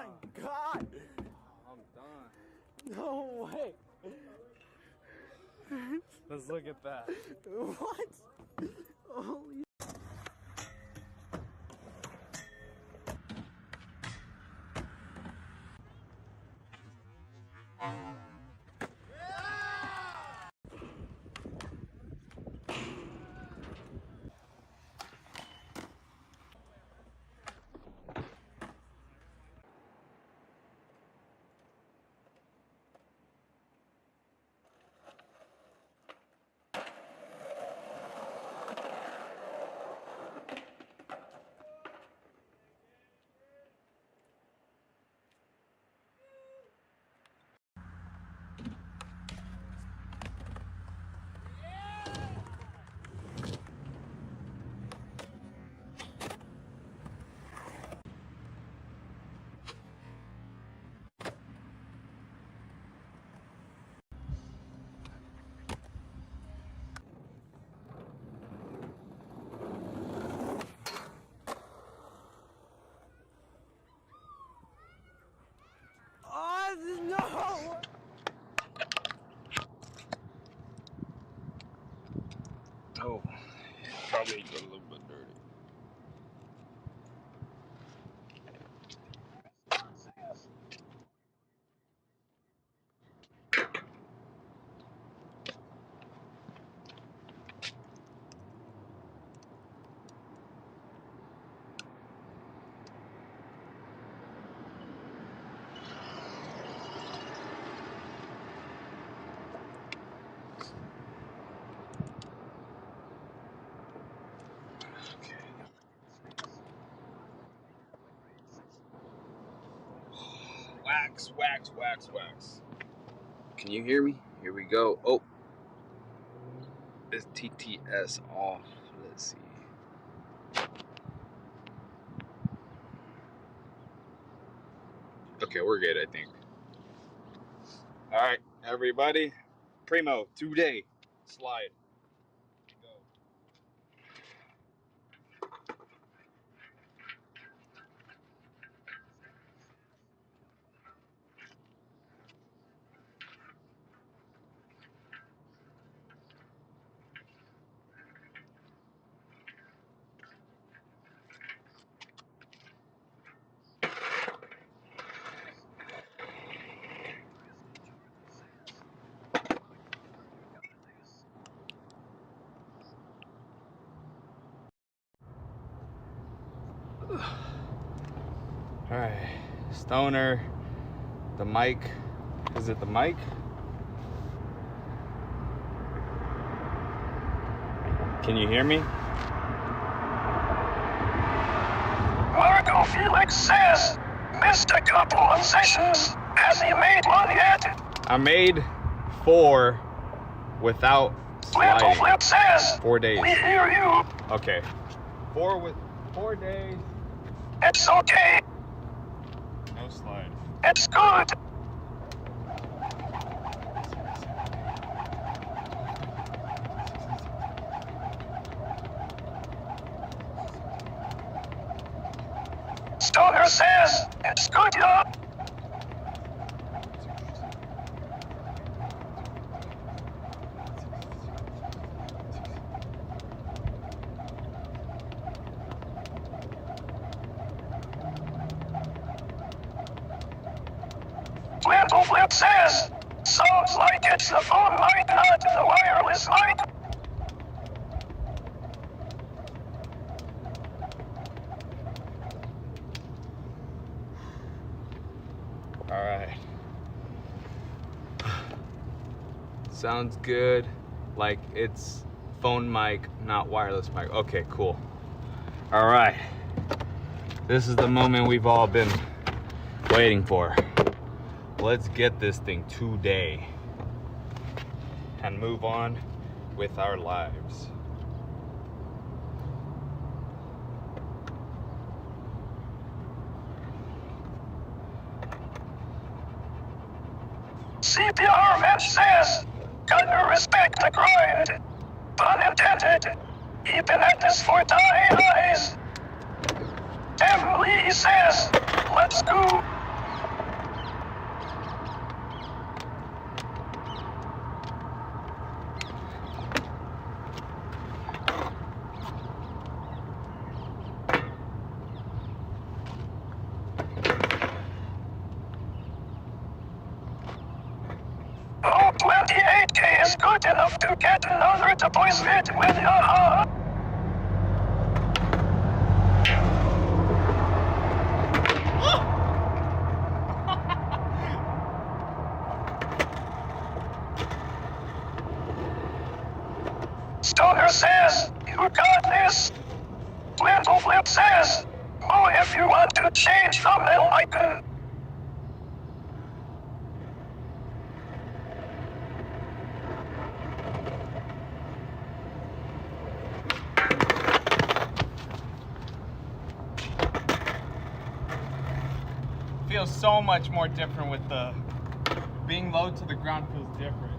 my god! I'm done. No way! Let's look at that. What? Holy. No! Oh, probably got a little bit dirty. Wax, wax, wax, wax. Can you hear me? Here we go. Oh, is TTS off? Let's see. Okay, we're good, I think. All right, everybody. Primo, today, slide. Go. All right, Stoner, the mic. Is it the mic? Can you hear me? Marco Felix says, missed a couple of sessions. Has he made one yet? I made 4 without Little sliding. Flip says, 4 days. we hear you. Okay. 4 with 4 days. It's okay. No slide. It's good. Stoner says, it's good, yeah. Little Flip says, sounds like it's the phone mic, not the wireless mic. All right. Sounds good. Like it's phone mic, not wireless mic. Okay, cool. All right. This is the moment we've all been waiting for. Let's get this thing today and move on with our lives. CPR man says, gotta respect the grind. Pun intended. You've been at this for days. Tim Lee says, let's go. Not enough to get another disappointment with Yaha. Stoner says, you got this. Little Flip says, oh, if you want to change thumbnail icon. Feels so much more different with the being low to the ground feels different.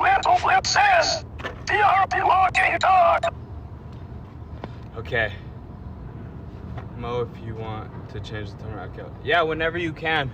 Little Flip says, DRP walking dog. Okay. Mo, if you want to change the timer, okay. Yeah, whenever you can.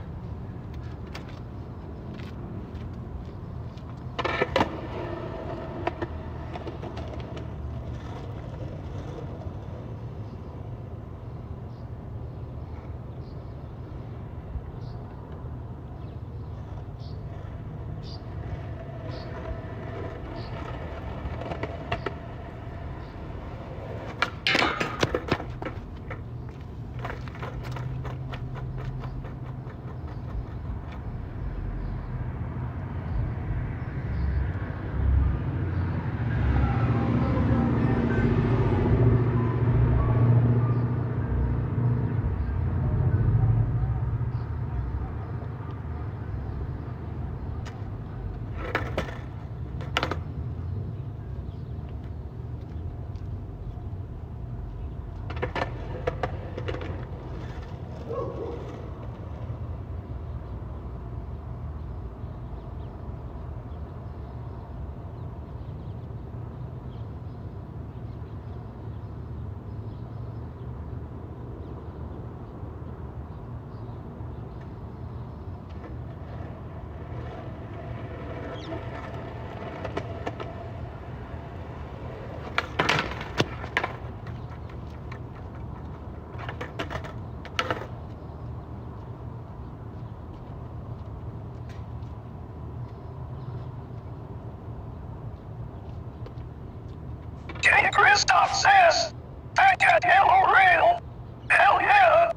King Kristoff says, back at Yellow Rail. Hell yeah.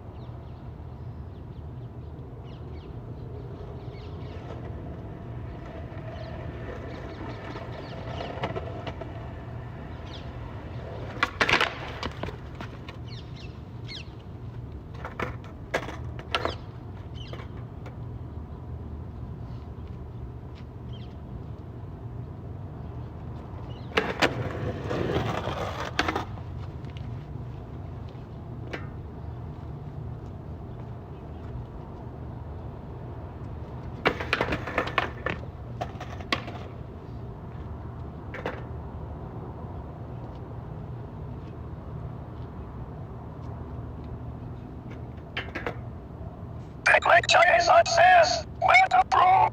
Big Leg Jason says, Meta Bro.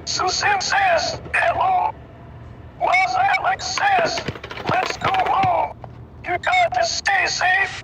Susan says, hello. Was Alex says, let's go home. You gotta stay safe.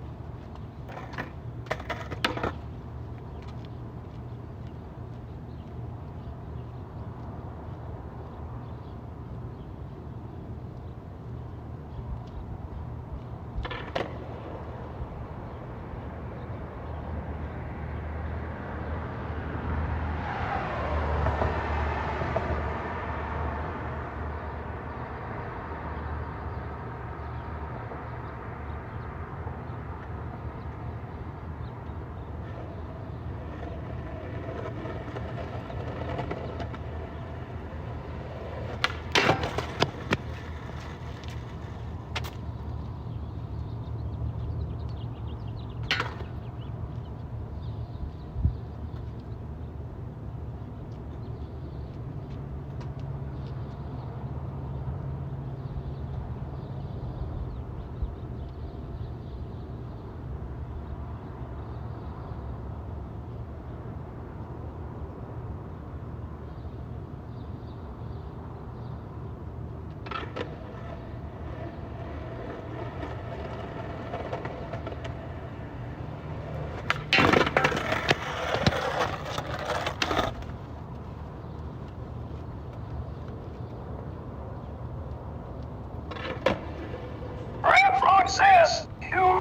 Ramfrog says, you.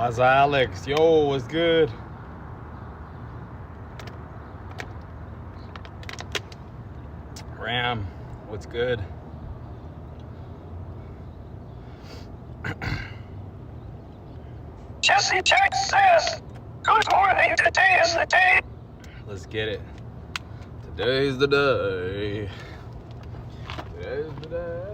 What's Alex? Yo, what's good? Ram, what's good? Jesse Jack says, good morning, today is the day. Let's get it. Today's the day. Today's the day.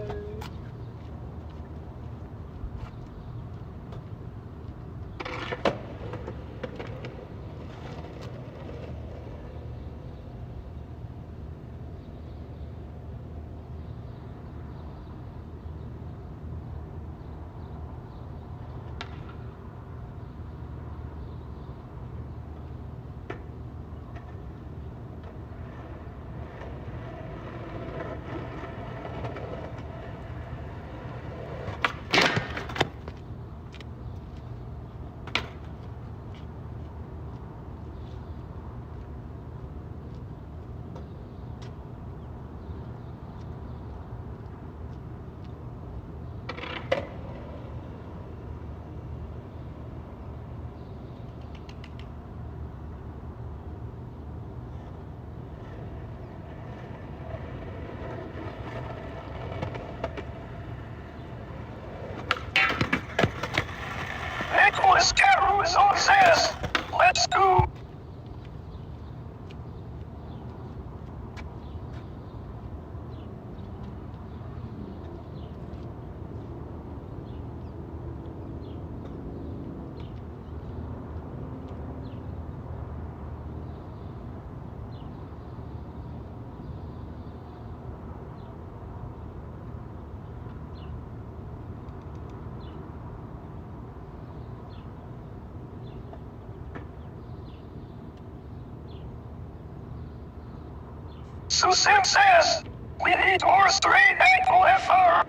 Susim says, we need more straight angle FR.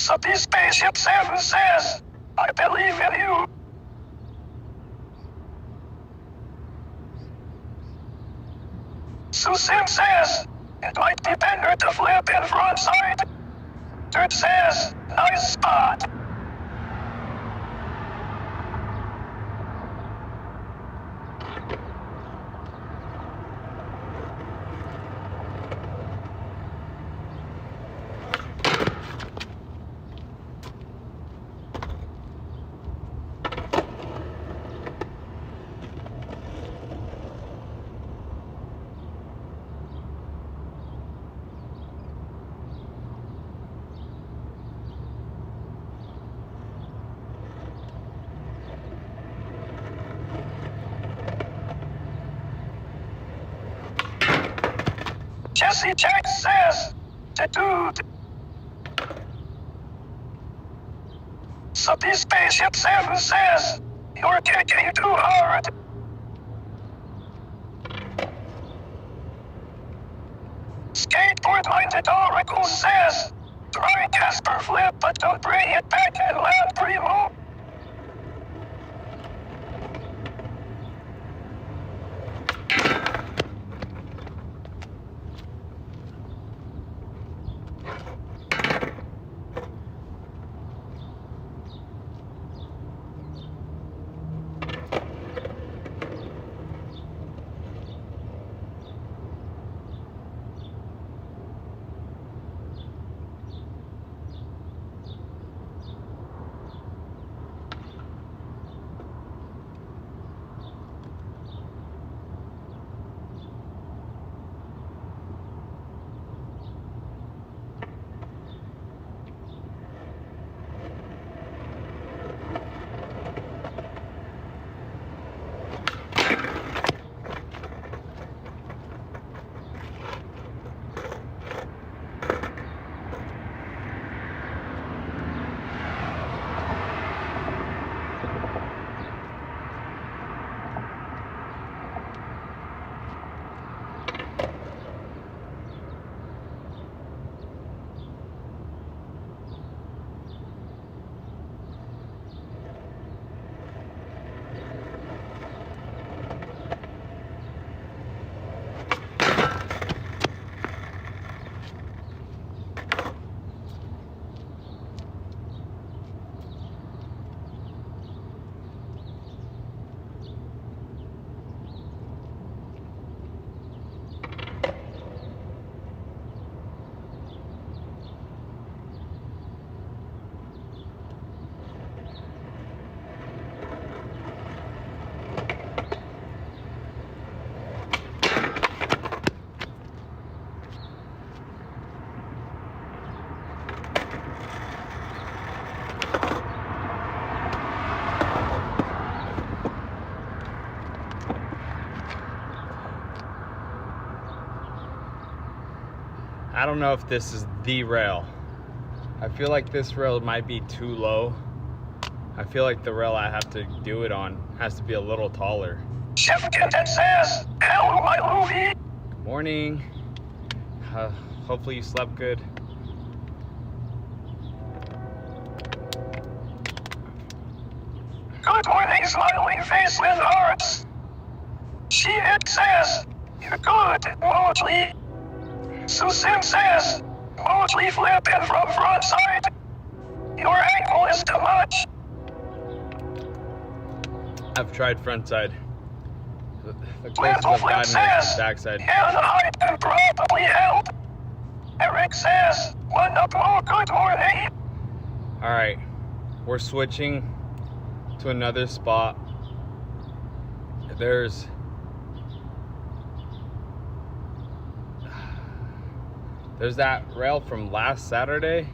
So this spaceship 7 says, I believe in you. Susim says, it might be better to flip in front side. Dirt says, nice spot. Jesse Jack says, the dude. So this spaceship 7 says, you're kicking too hard. Skateboard-minded Oracle says, try Casper flip but don't bring it back and land Primo. don't know if this is the rail. I feel like this rail might be too low. I feel like the rail I have to do it on has to be a little taller. Captain says, hello, my Louie. Good morning. Hopefully you slept good. Good morning, smiling face with hearts. She says, you're good, Motley. Susan says, Motley flipping from front side. Your ankle is too much. I've tried front side. The closest I've gotten is back side. And I can probably help. Eric says, what up, oh, good morning. Alright, we're switching to another spot. There's that rail from last Saturday,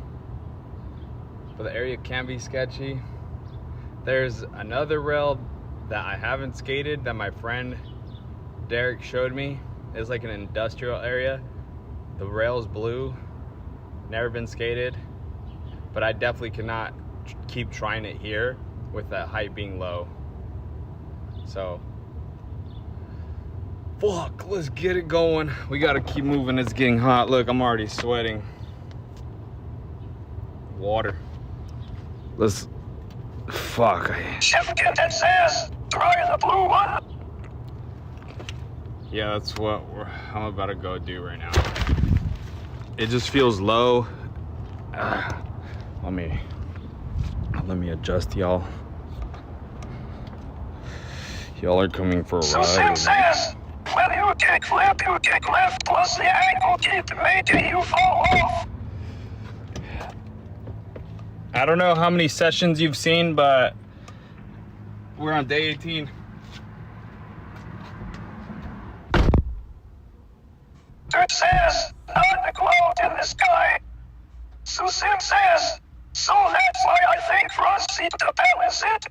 but the area can be sketchy. There's another rail that I haven't skated that my friend Derek showed me. It's like an industrial area. The rail's blue, never been skated, but I definitely cannot keep trying it here with that height being low. So, fuck, let's get it going. We gotta keep moving, it's getting hot. Look, I'm already sweating. Water. Let's, fuck. Captain says, try the blue one. Yeah, that's what I'm about to go do right now. It just feels low. Let me adjust, y'all. Y'all are coming for a ride. Susan says, when you kick flip, you kick left plus the ankle keep making you fall off. I don't know how many sessions you've seen, but we're on day 18. Dirt says, not the cloud in the sky. Susan says, so that's why I think front seat to balance it.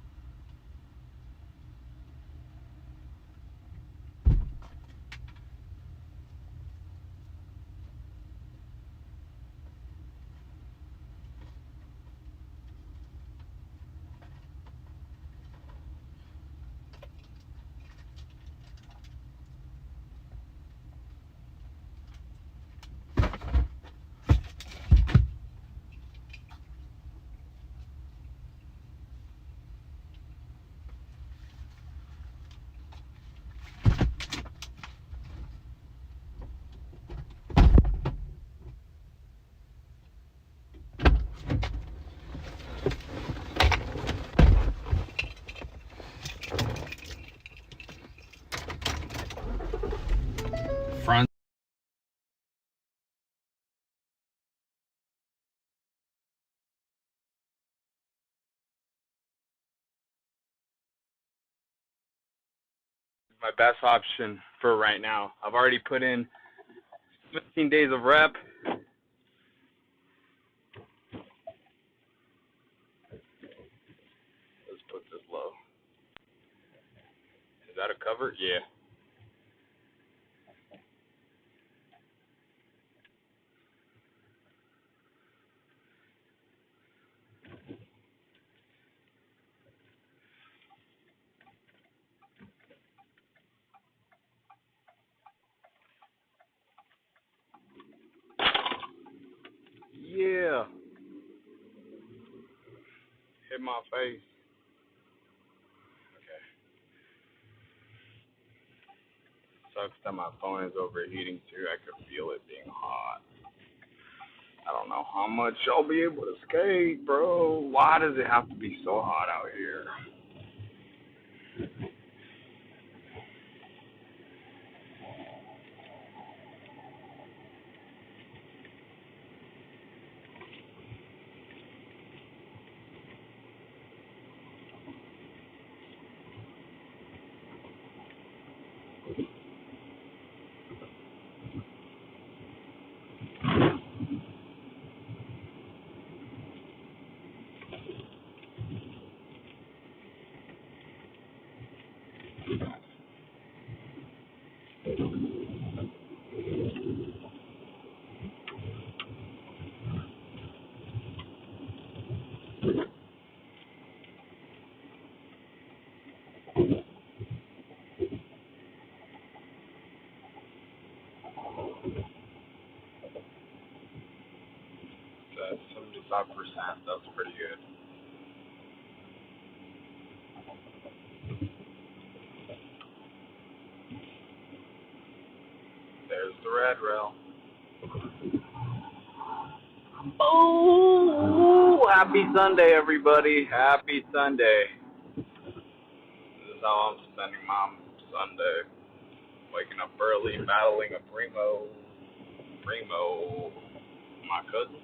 Front. My best option for right now. I've already put in 15 days of rep. Let's put this low. Is that a cover? Yeah. Yeah. Hit my face. Okay. Sucks that my phone is overheating too. I could feel it being hot. I don't know how much I'll be able to skate, bro. Why does it have to be so hot out here? That's 75%. That's pretty good. There's the red rail. Oh, happy Sunday, everybody. Happy Sunday. This is how I'm spending my Sunday. Waking up early, battling a Primo. My cousin.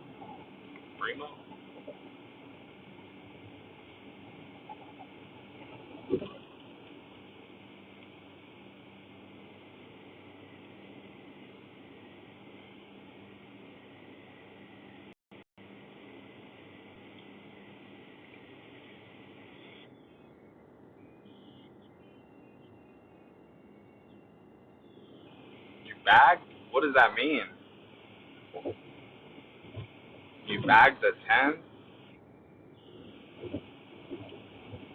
Primo. You bagged? What does that mean? You bagged the 10?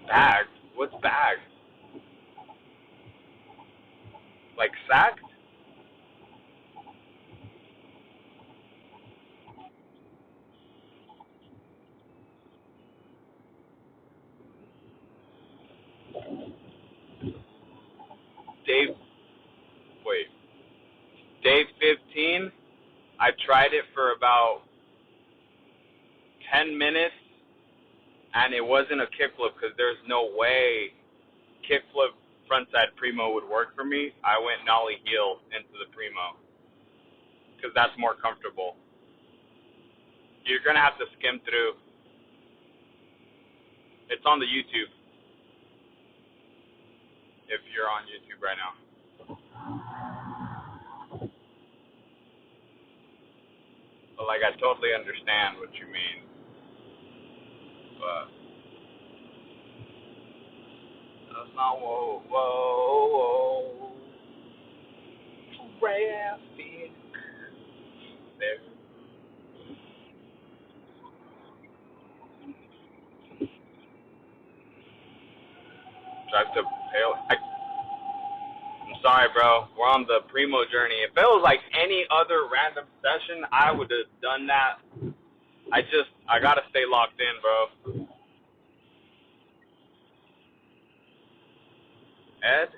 Bagged? What's bagged? Like sacked? Day, wait. Day 15? I tried it for about 10 minutes, and it wasn't a kickflip because there's no way kickflip frontside Primo would work for me. I went nollie heel into the Primo because that's more comfortable. You're going to have to skim through. It's on the YouTube if you're on YouTube right now. But, like, I totally understand what you mean. But that's not whoa. Traffic. There. Drive to Pale. I'm sorry, bro. We're on the Primo journey. If it was like any other random session, I would have done that. I gotta stay locked in, bro. Ed?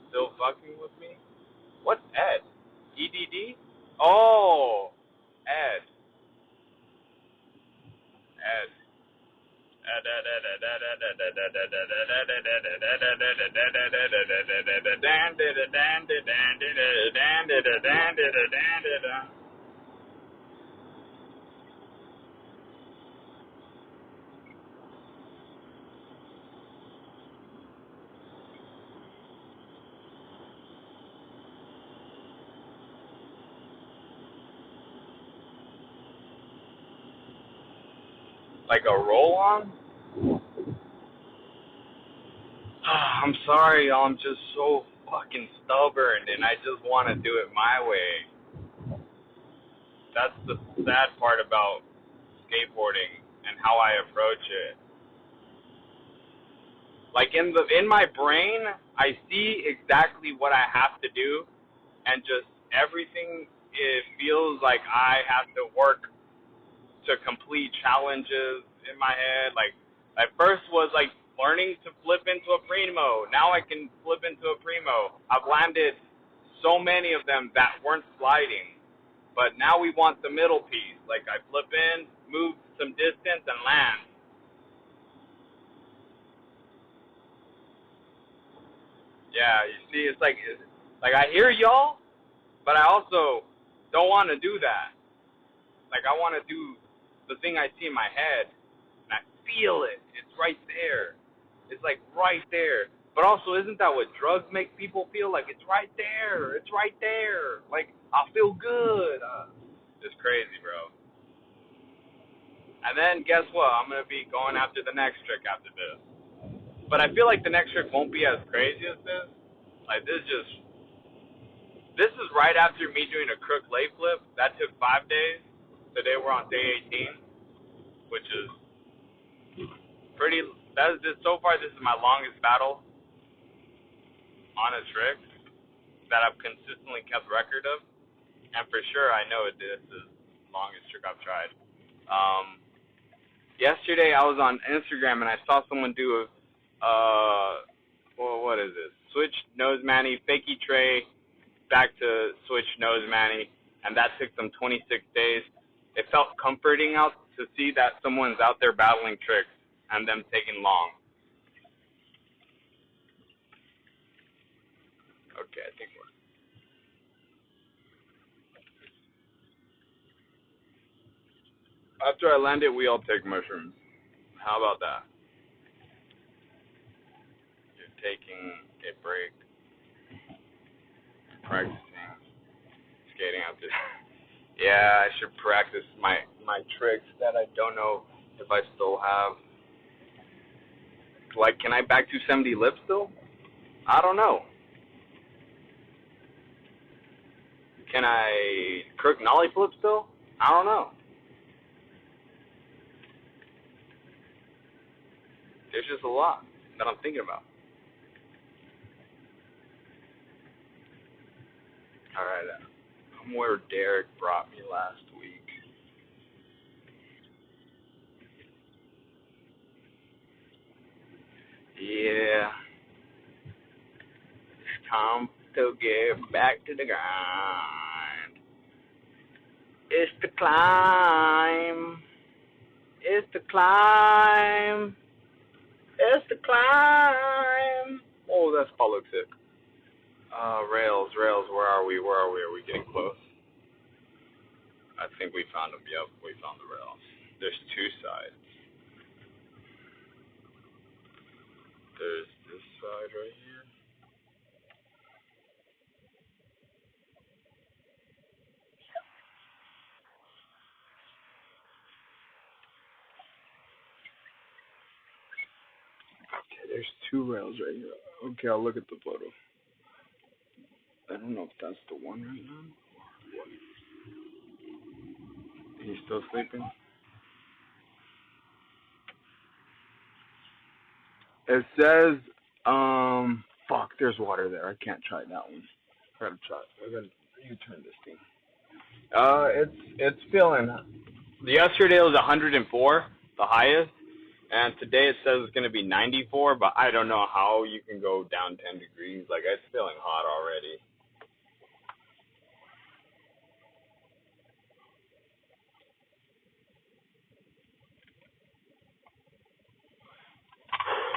Still fucking with me? What's Ed? EDD? Oh, Ed. Ed. Like a roll-on? I'm sorry, y'all. I'm just so fucking stubborn, and I just want to do it my way. That's the sad part about skateboarding and how I approach it. Like in my brain, I see exactly what I have to do, and just everything. It feels like I have to work to complete challenges in my head. Like at first was like learning to flip into a Primo. Now I can flip into a Primo. I've landed so many of them that weren't sliding, but now we want the middle piece. Like I flip in, move some distance, and land. Yeah, you see, it's like I hear y'all, but I also don't want to do that. Like I want to do the thing I see in my head, and I feel it. It's right there. It's like right there. But also, isn't that what drugs make people feel? Like it's right there. It's right there. Like I feel good. It's crazy, bro. And then guess what? I'm gonna be going after the next trick after this. But I feel like the next trick won't be as crazy as this. Like this is right after me doing a crook lay flip. That took 5 days. Today we're on day 18, which is pretty. So far this is my longest battle on a trick that I've consistently kept record of, and for sure I know this is the longest trick I've tried. Yesterday I was on Instagram and I saw someone do well, what is this? Switch nose mani, fakie tray, back to switch nose mani, and that took them 26 days. It felt comforting out to see that someone's out there battling tricks and them taking long. Okay, I think we're... After I land it, we all take mushrooms. How about that? You're taking a break, practicing skating out there. Yeah, I should practice my tricks that I don't know if I still have. Like, can I back 270 lip still? I don't know. Can I crook nollie flip still? I don't know. There's just a lot that I'm thinking about. Alright, I'm where Derek brought me last week. Yeah. It's time to get back to the grind. It's the climb. It's the climb. It's the climb. Oh, that spot looks sick. Rails, where are we? Are we getting close? I think we found them. Yep, we found the rails. There's two sides. There's this side right here. Okay, there's two rails right here. Okay, I'll look at the photo. I don't know if that's the one right now. He's still sleeping? It says, fuck, there's water there. I can't try that one. I gotta U-turn this thing. It's feeling. Yesterday it was 104, the highest, and today it says it's gonna be 94. But I don't know how you can go down 10 degrees. Like, it's feeling hot already.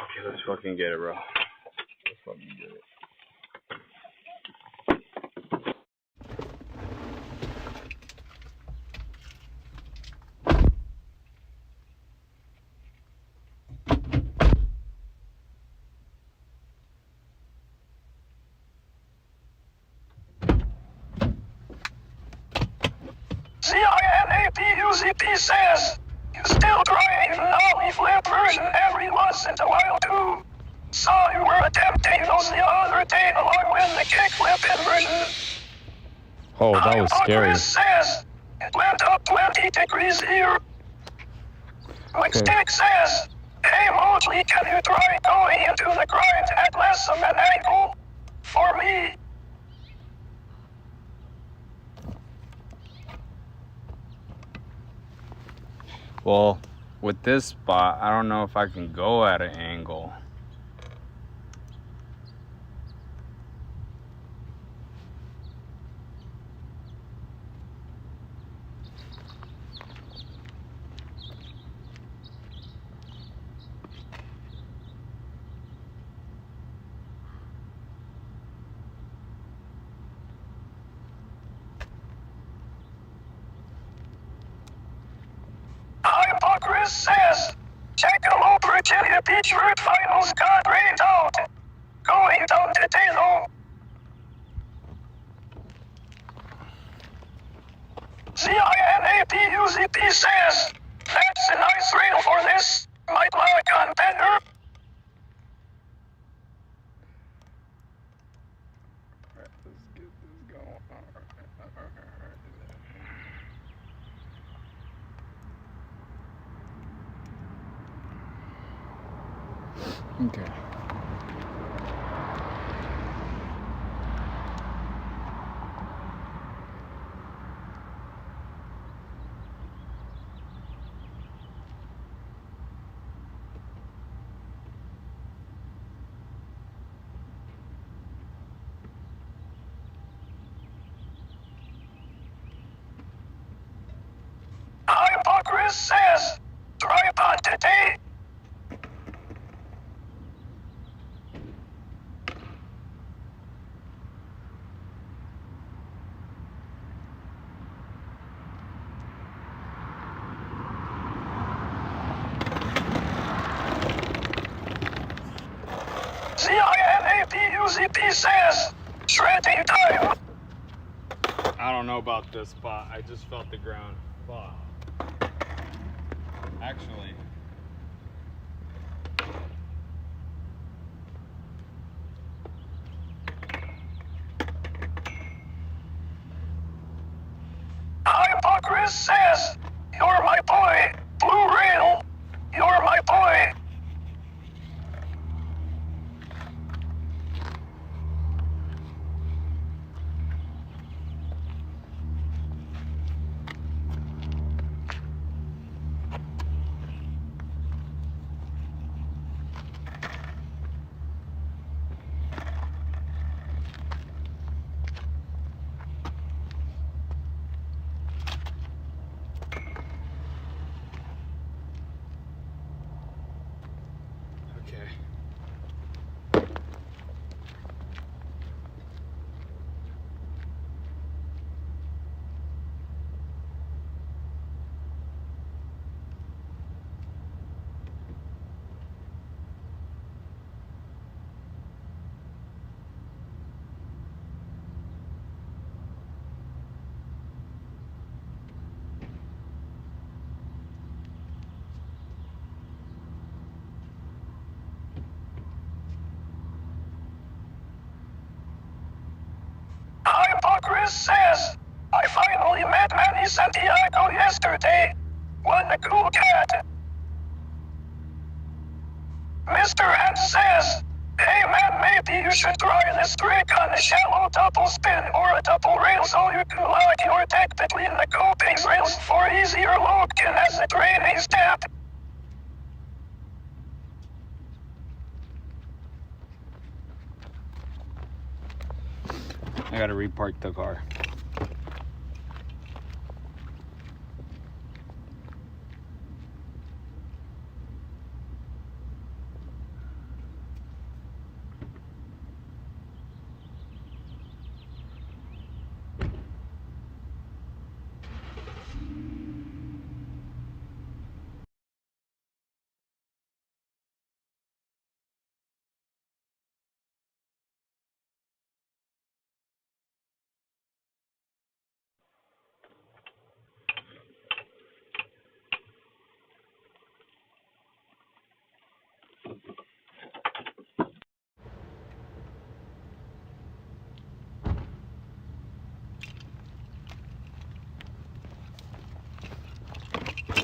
Okay, let's fucking get it, bro. Let's fucking get it. CINAPUZP says, you still trying nollie flip version every once in a while too. Saw you were attempting those the other day along with the kickflip version. Oh, that was scary. Chris says, it went up 20 degrees here. Stick says, hey Mosley, can you try going into the grind at less of an angle? For me. Well, with this spot, I don't know if I can go at an angle. Chris says, check the low Virginia Beach Route finals got rained out. Going down to Taylor. CINAPUZP says, that's a nice rail for this. Might like on better. Let's get this going. Okay. Chris says, tripod today. CINAPUZP says, shredding time. I don't know about this spot. I just felt the ground. Fuck. Actually. Chris says, you're my boy. Blue Rail, you're my boy. Chris says, I finally met Manny Santiago yesterday. What a cool cat. Mr. Ant says, hey man, maybe you should try this trick on a shallow double spin or a double rail so you can lock your deck between the coping rails for easier lock-in as a training step. I gotta repark the car.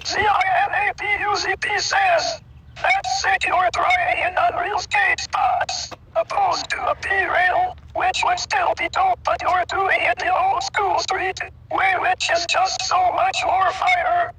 CINAPUZP says, that's sick you're trying in unreal skate spots, opposed to a P-rail, which would still be dope, but you're doing it the old school street way, which is just so much more fire.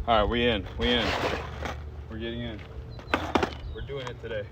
All right, we in. We're getting in. We're doing it today.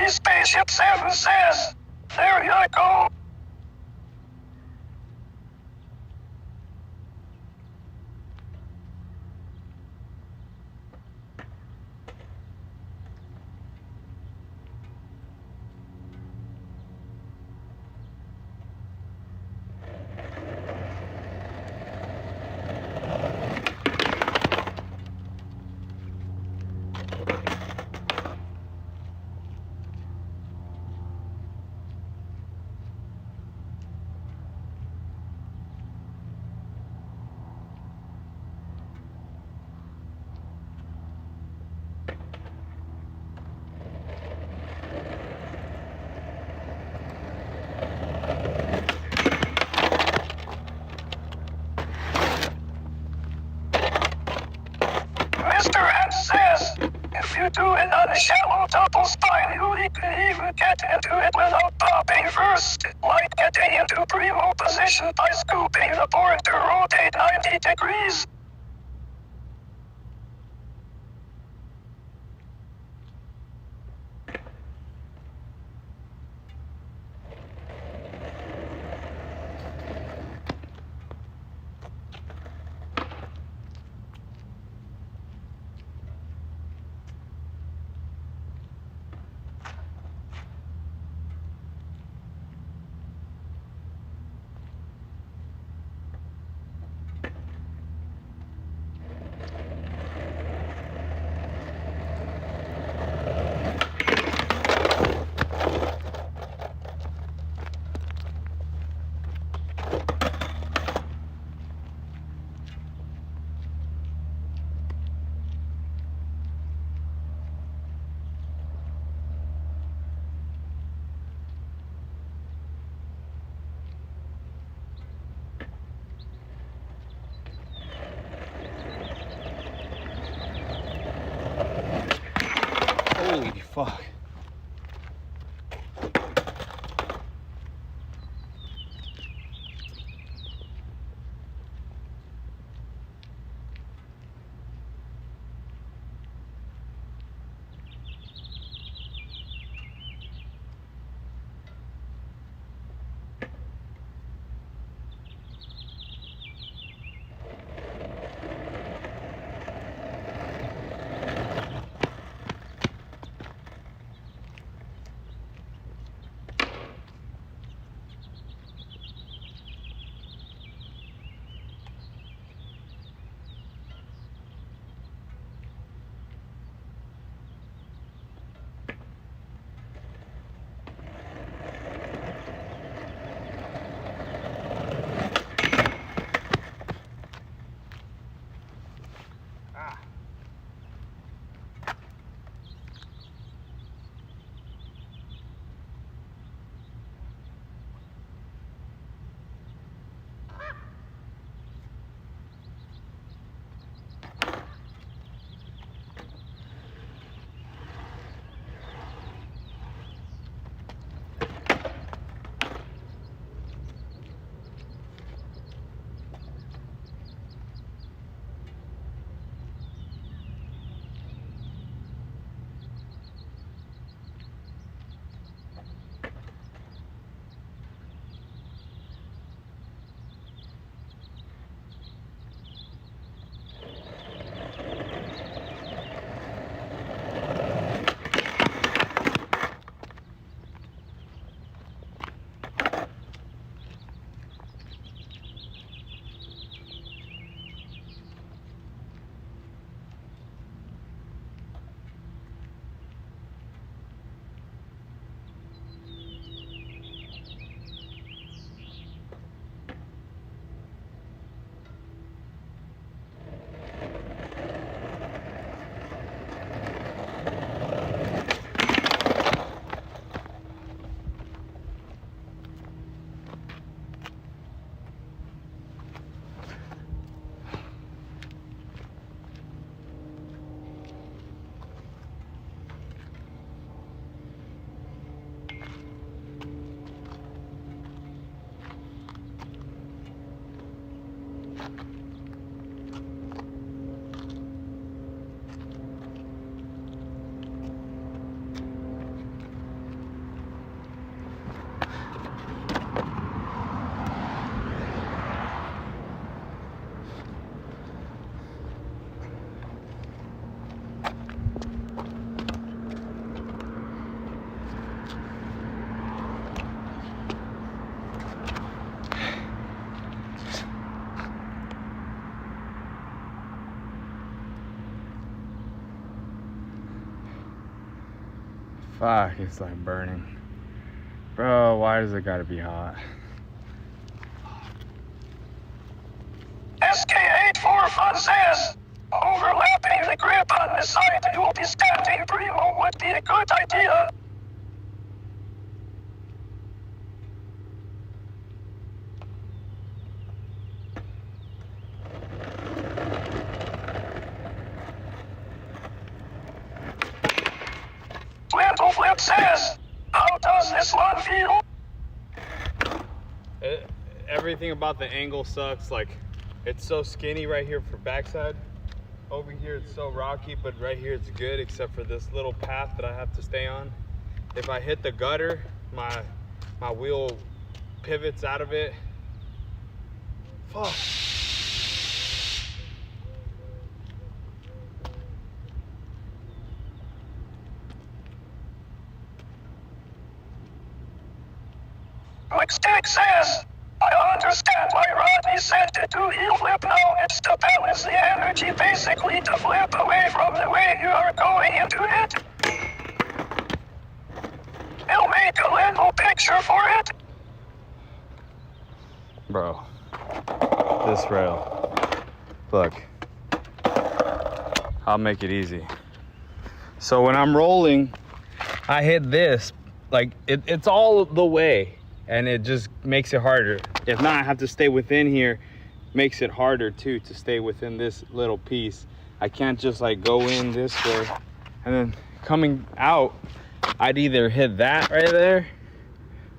prifty spaceship 7 says. There you go. Mr. X says, if you do it on a shallow double spine, you can even get into it without popping first, like getting into primo position by scooping the board to rotate 90 degrees. Holy fuck. Fuck, it's like burning. Bro, why does it gotta be hot? SK84 says, overlapping the grip on the side you'll be standing Primo would be a good idea. Flip says, how does this one feel? Everything about the angle sucks. Like, it's so skinny right here for backside. Over here it's so rocky, but right here it's good, except for this little path that I have to stay on. If I hit the gutter, my wheel pivots out of it. Fuck. Stick says, I understand why Rodney said to do heel flip now. It's to balance the energy, basically to flip away from the way you are going into it. He'll make a little picture for it. Bro, this rail, look, I'll make it easy. So when I'm rolling, I hit this, like it's all the way. And it just makes it harder. If not, I have to stay within here. Makes it harder too to stay within this little piece. I can't just like go in this way and then coming out, I'd either hit that right there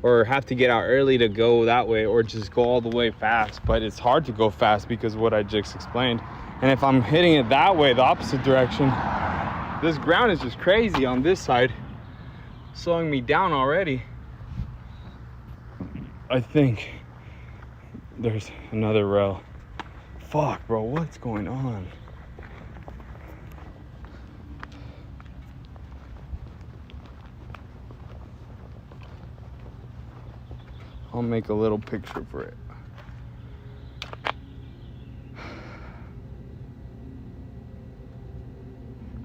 or have to get out early to go that way, or just go all the way fast. But it's hard to go fast because of what I just explained. And if I'm hitting it that way, the opposite direction, this ground is just crazy on this side, slowing me down already. I think there's another rail. Fuck, bro, what's going on? I'll make a little picture for it.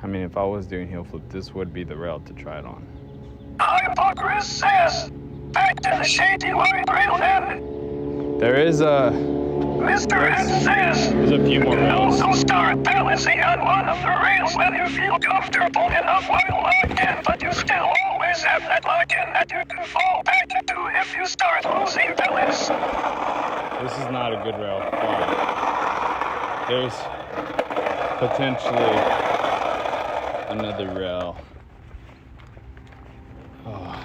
I mean, if I was doing heel flip, this would be the rail to try it on. Hypocrite says, back to the shady line rail then. There is a... Mr. S says, there's a few more you can rails. also start balancing on one of the rails when you feel comfortable enough while locked in, but you still always have that lock in that you can fall back into if you start losing balance. This is not a good rail. There's potentially another rail. Oh.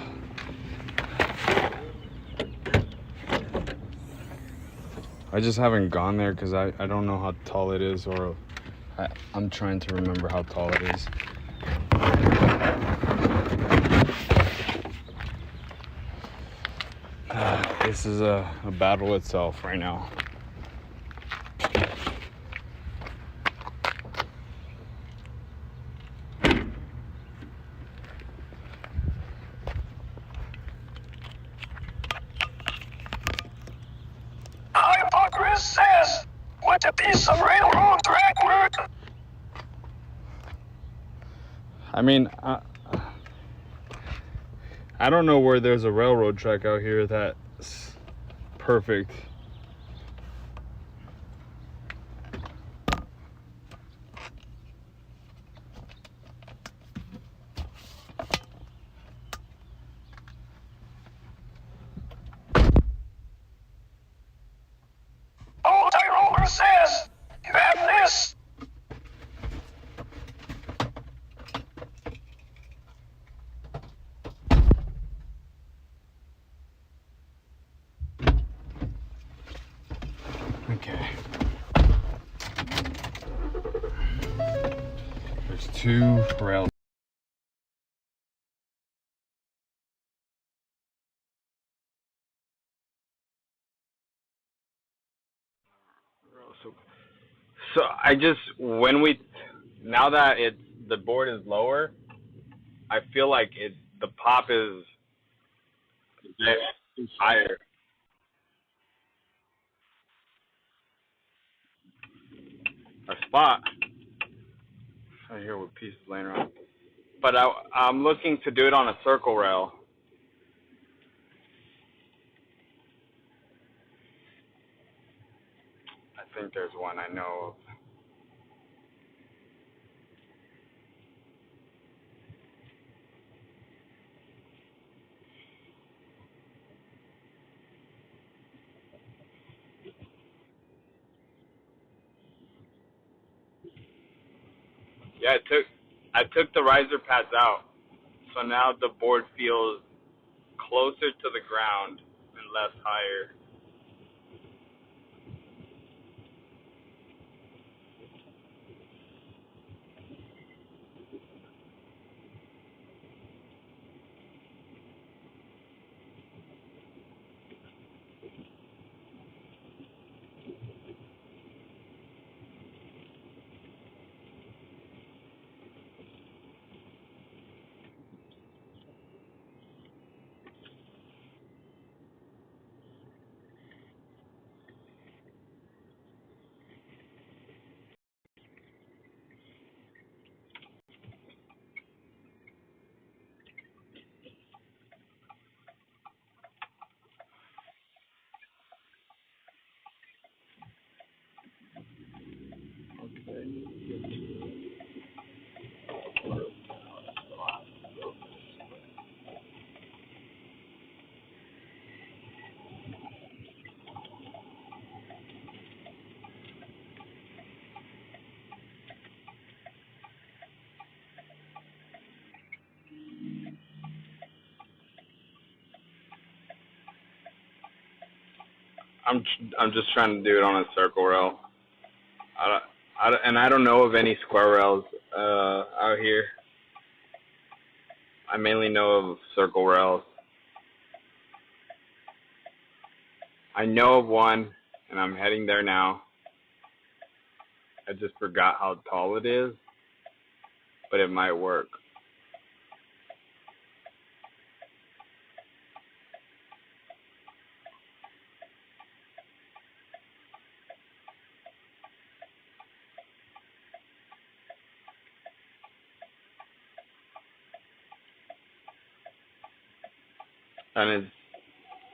I just haven't gone there because I don't know how tall it is, or I'm trying to remember how tall it is. This is a battle itself right now. Hypocrite says, would a piece of railroad track work? I mean, I don't know where there's a railroad track out here that's perfect. Old Tyroler says, you have this. Okay. There's two rails. So I just, now that the board is lower, I feel like the pop is higher. A spot. I hear what pieces laying around. but I'm looking to do it on a circle rail. I think there's one I know of. Yeah, I took the riser pads out, so now the board feels closer to the ground and less higher. I'm just trying to do it on a circle rail. I don't know of any square rails out here. I mainly know of circle rails. I know of one, and I'm heading there now. I just forgot how tall it is, but it might work. And it's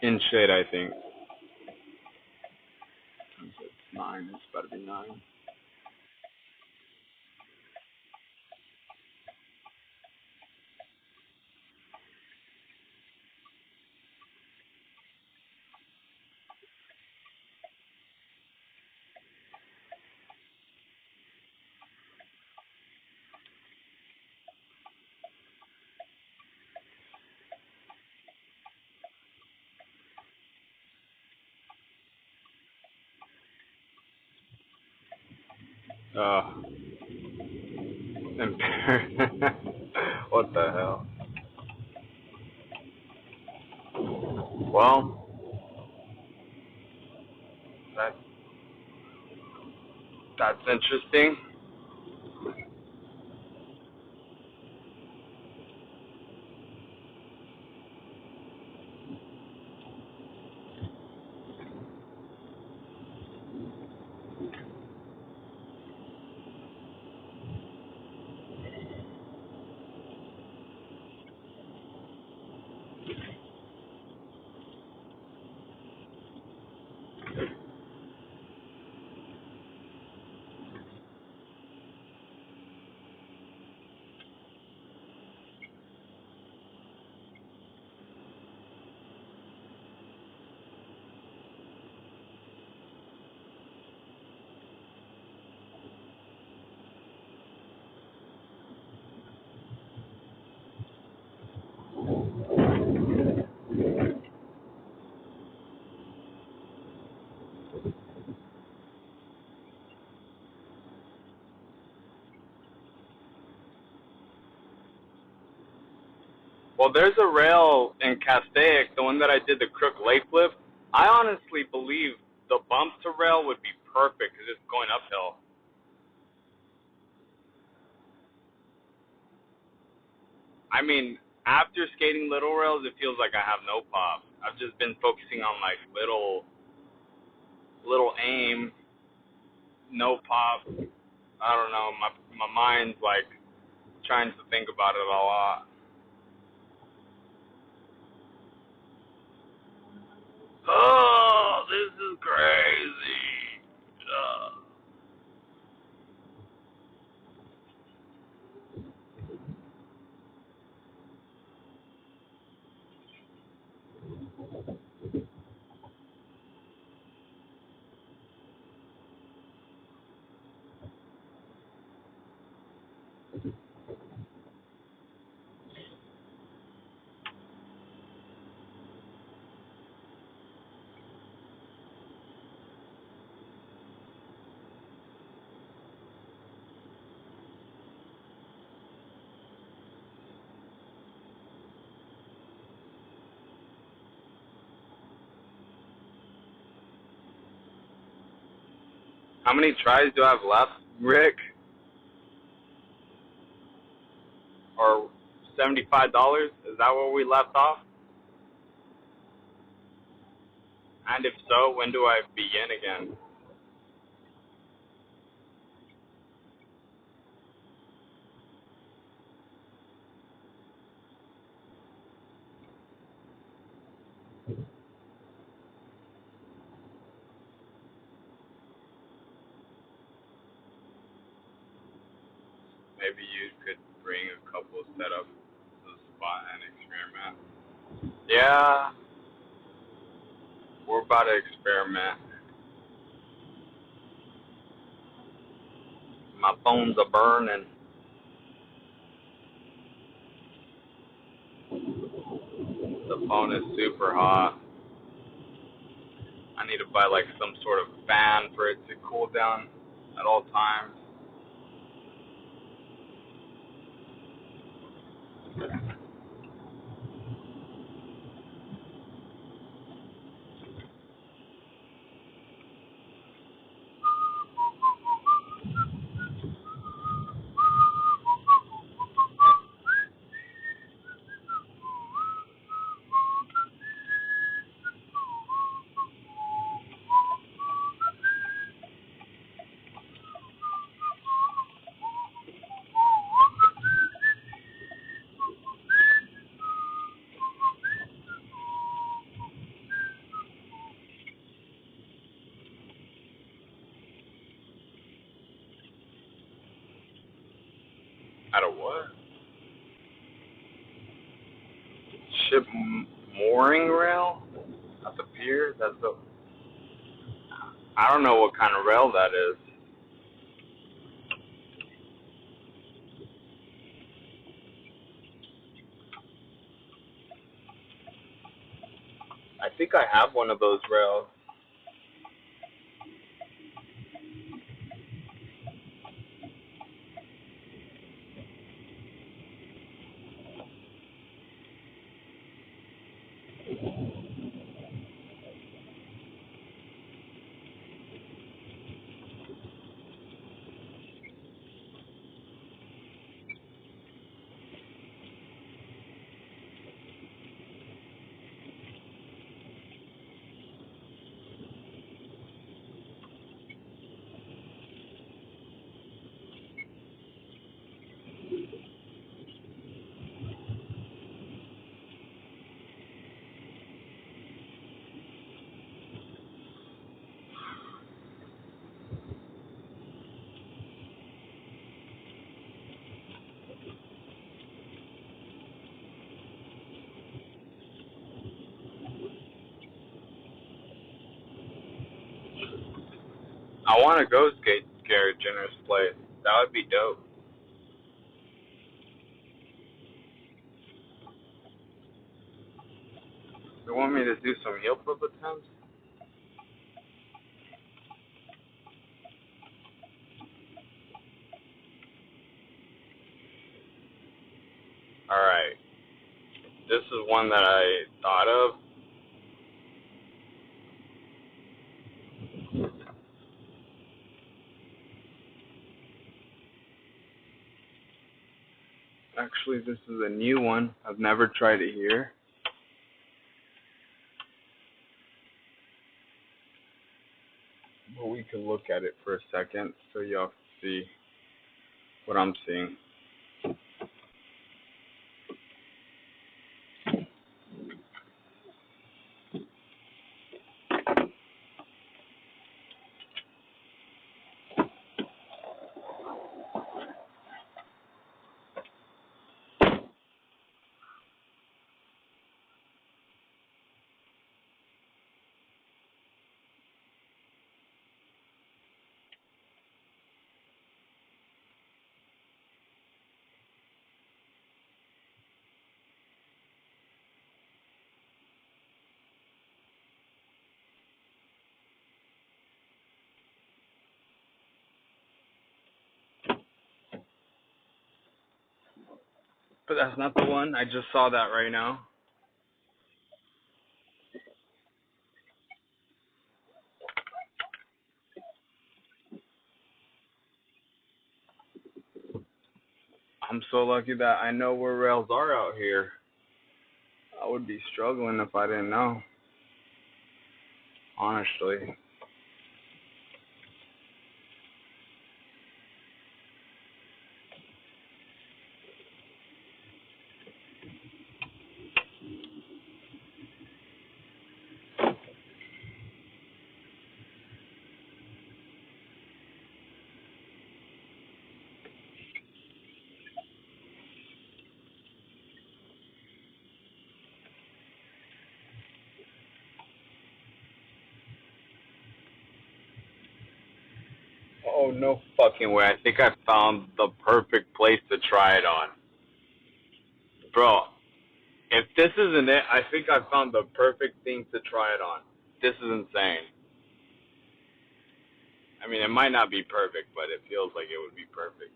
in shade, I think. It's 9. It's about to be 9. What the hell? Well, that's interesting. Well, there's a rail in Castaic, the one that I did the crook lake flip. I honestly believe the bump to rail would be perfect because it's going uphill. I mean, after skating little rails, it feels like I have no pop. I've just been focusing on like little aim, no pop. I don't know. My mind's like trying to think about it a lot. Oh, this is crazy. How many tries do I have left, Rick? Or $75? Is that where we left off? And if so, when do I begin again? Maybe you could bring a couple setups to the spot and experiment. Yeah, we're about to experiment. My phones are burning. The phone is super hot. I need to buy like some sort of fan for it to cool down at all times. Out of what? Ship mooring rail at the pier? That's the. I don't know what kind of rail that is. I think I have one of those rails. I want to go skate Gary Jenner's place. That would be dope. You want me to do some heel flip attempts? Alright. This is one that I thought of. Actually, this is a new one. I've never tried it here. But we can look at it for a second so y'all can see what I'm seeing. But that's not the one. I just saw that right now. I'm so lucky that I know where rails are out here. I would be struggling if I didn't know. Honestly. Oh, no fucking way. I think I found the perfect place to try it on. Bro, if this isn't it, I think I found the perfect thing to try it on. This is insane. I mean, it might not be perfect, but it feels like it would be perfect.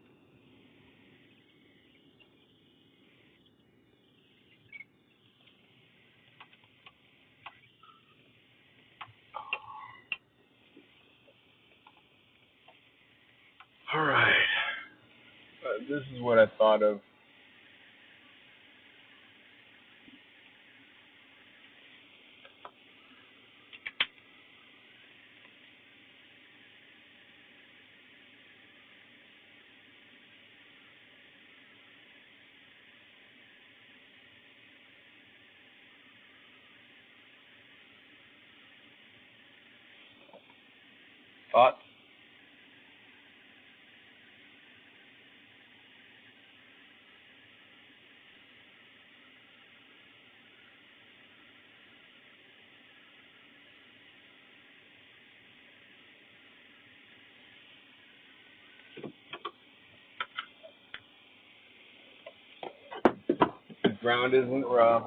Alright. This is what I thought of. Thoughts? The ground isn't rough.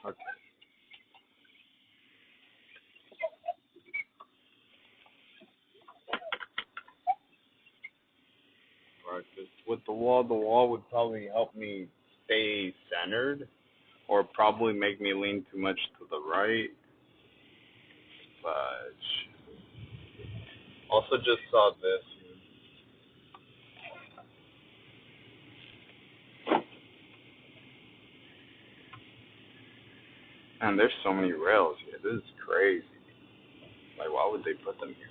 Okay. Right, 'cause with the wall would probably help me stay centered, or probably make me lean too much to the right. But also just saw this. Man, there's so many rails here. This is crazy. Like, why would they put them here?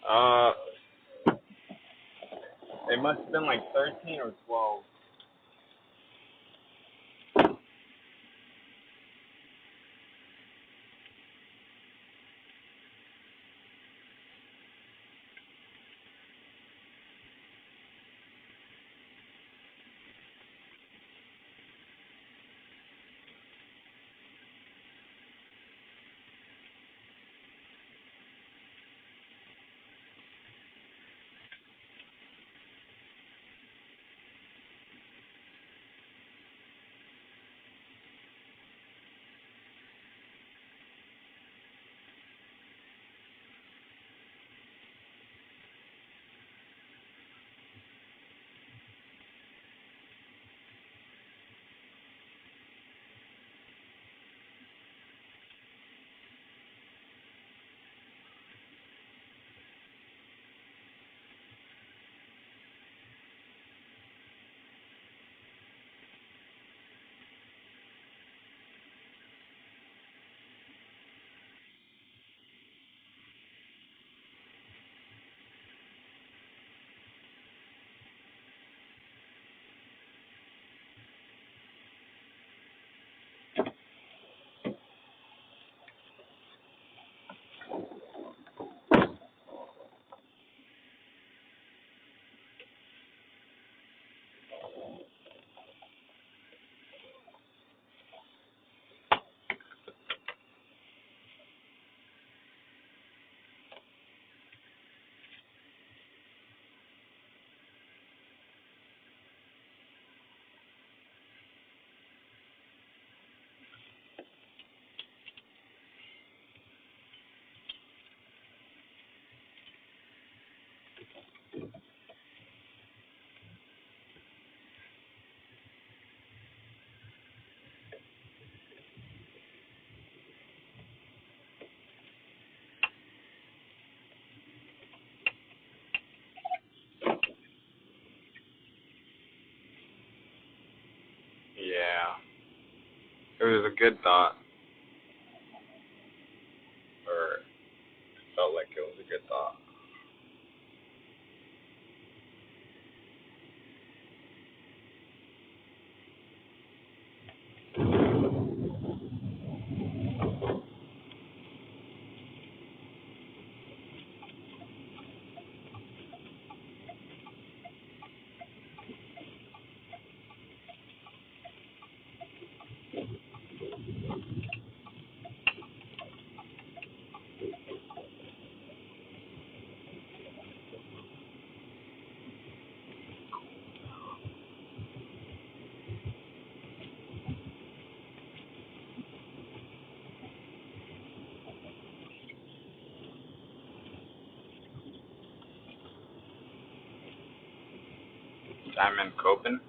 Uh, it must have been like 13 or 12. It was a good thought. Or it felt like it was a good thought. Diamond Copen.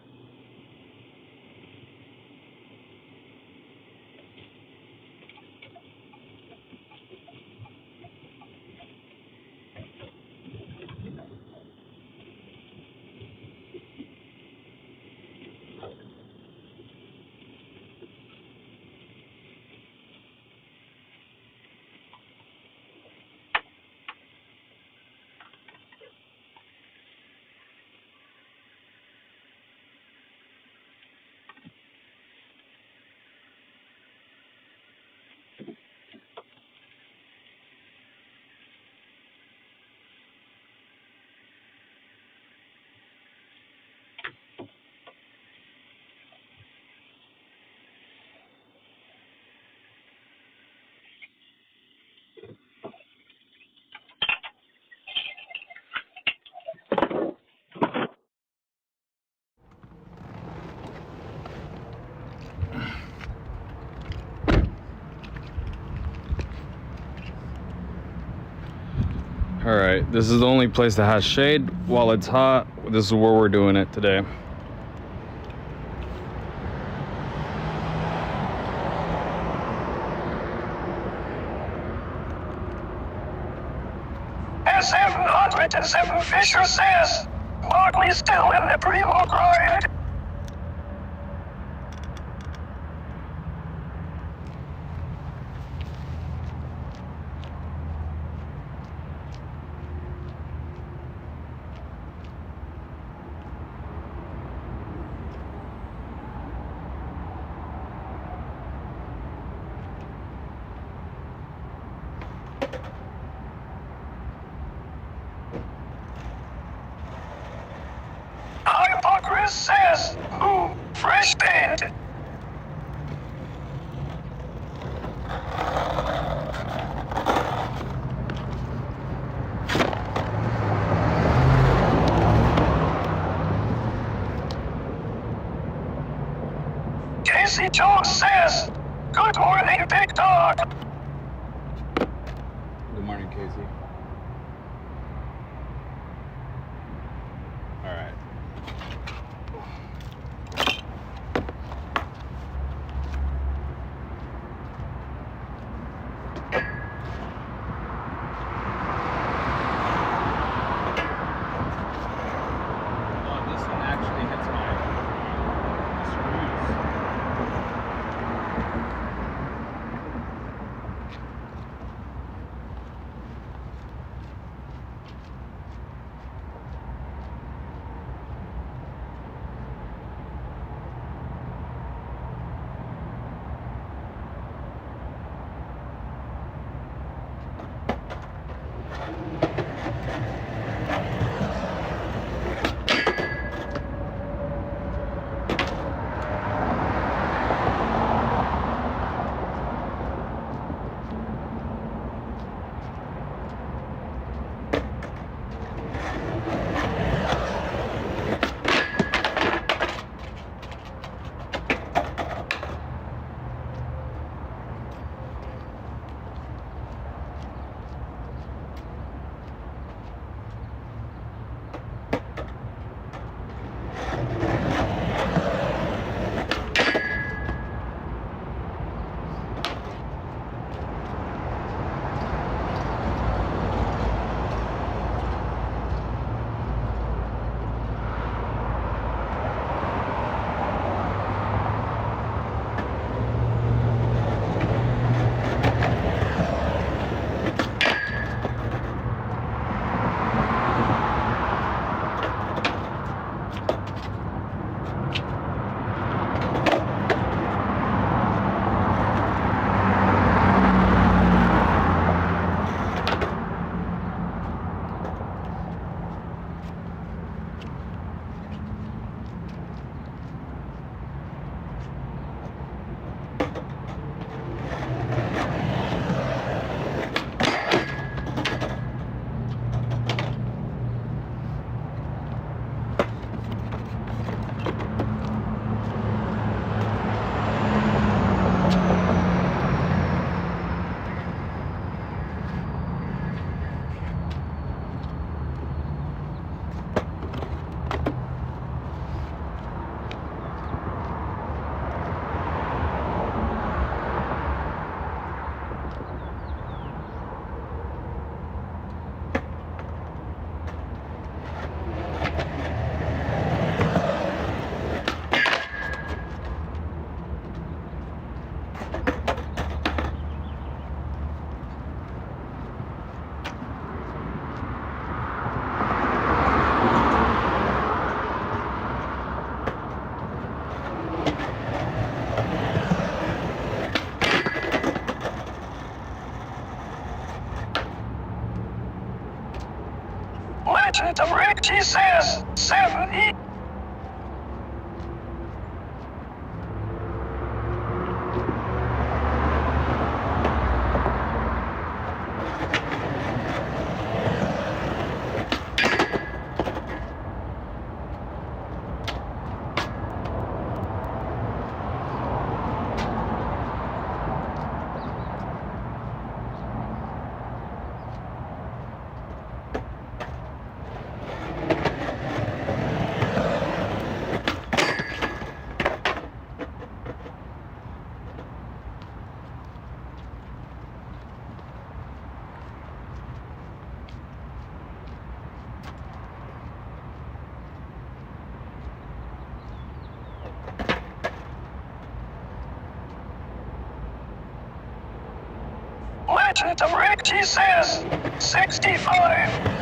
Alright, this is the only place that has shade while it's hot. This is where we're doing it today. S707 Fisher says, Barkley still in the Primo Grind. Hypocris says, ooh, fresh paint. Casey Jones says, good morning, big dog. Good morning, Casey. Alright. This one actually hits my screws. Legend of Ricky says 70. Legend of Ricky says 65.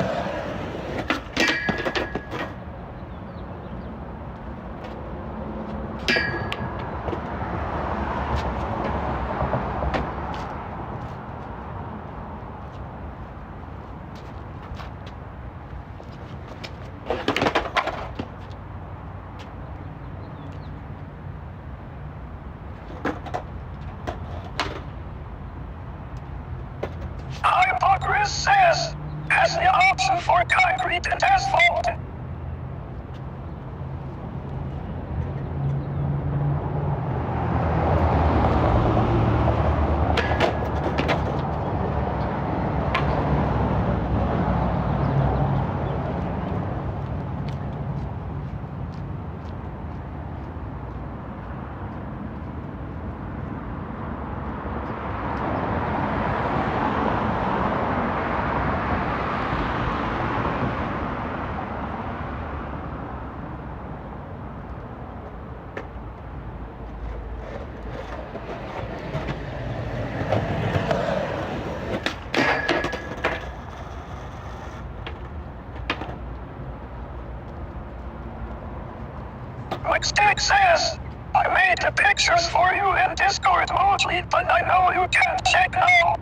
Hypocris says has the option for concrete and asphalt. Mistake says, I made the pictures for you in Discord mostly, but I know you can't check now.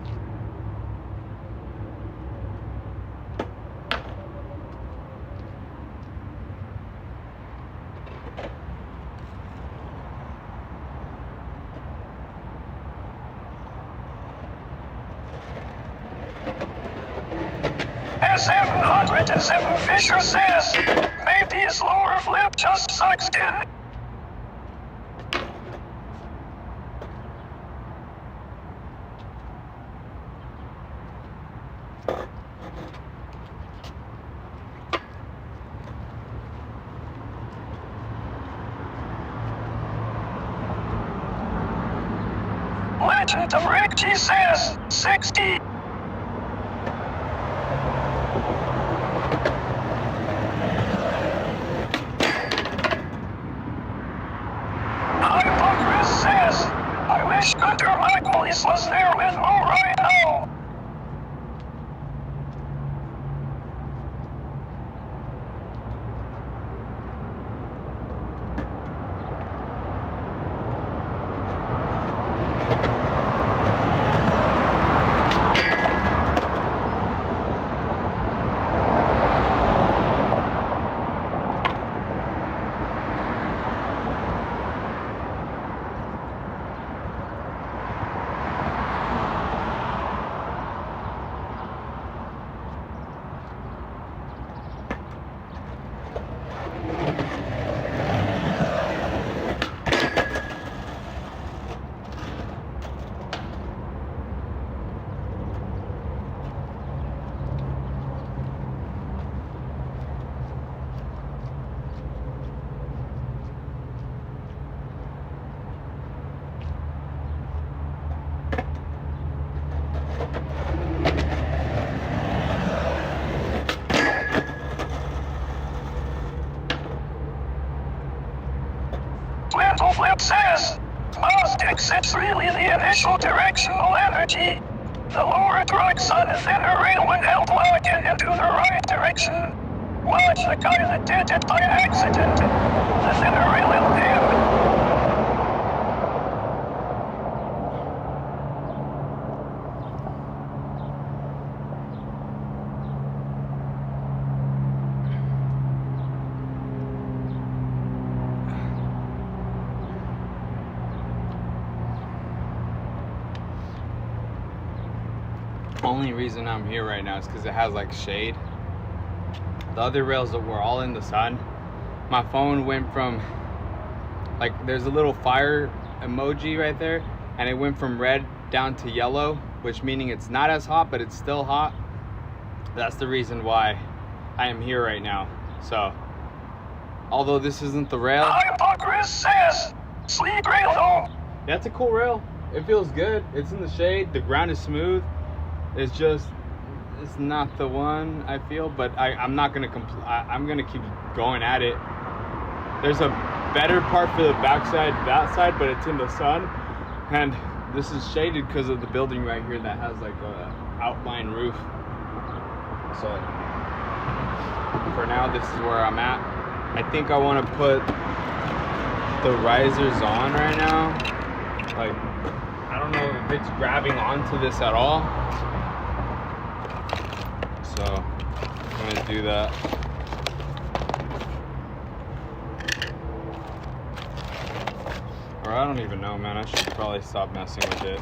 S707 Fisher says, maybe his lower flip just sucks in. Legend of Ricky says 60. I wish Gunter Michaelis was there with Mo right now. Flip says, most exits really the initial directional energy. The lower drugs on the thinner rail would help lock it into the right direction. Watch the guy that did it by accident. The thinner rail will him. Only reason I'm here right now is because it has like shade. The other rails that were all in the sun. My phone went from, like, there's a little fire emoji right there, and it went from red down to yellow, which meaning it's not as hot, but it's still hot. That's the reason why I am here right now. So, although this isn't the rail, Hypocrite says, sleep rail though. that's a cool rail. It feels good. It's in the shade. The ground is smooth. It's just, it's not the one I feel, but I'm not gonna I'm gonna keep going at it. There's a better part for the backside, that side, but it's in the sun, and this is shaded because of the building right here that has like a outline roof. So for now, this is where I'm at. I think I want to put the risers on right now. Like, I don't know if it's grabbing onto this at all. So I'm gonna do that. Or I don't even know, man. I should probably stop messing with it.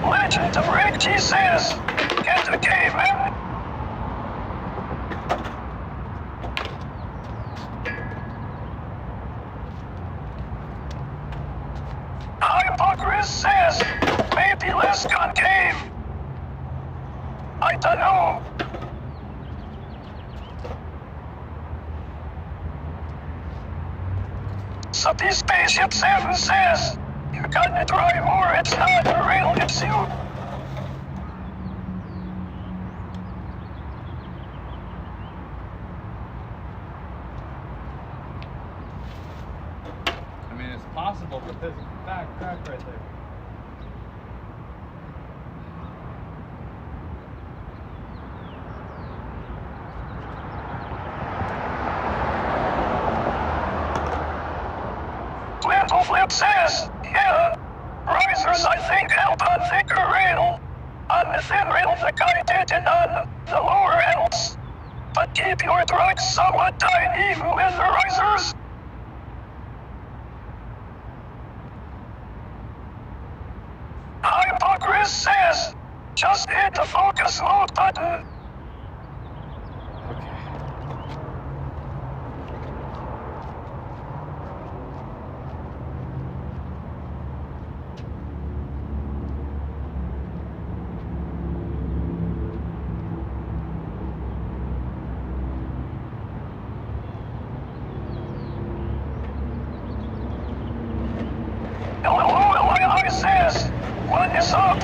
Legend of Rick says, get the cave, man. Hypocrite says, maybe less concave. I don't know. So the Spaceship 7 says, you gotta try more, it's not a rail, it's you. I mean, it's possible, but there's a fat crack right there. Little Flip says, yeah, risers I think help on thicker rail. On the thin rail the guy didn't on the lower rails. But keep your trucks somewhat tight even with the risers. Hypocrite says, just hit the focus mode button. Okay. Hello, Eli says, what is up?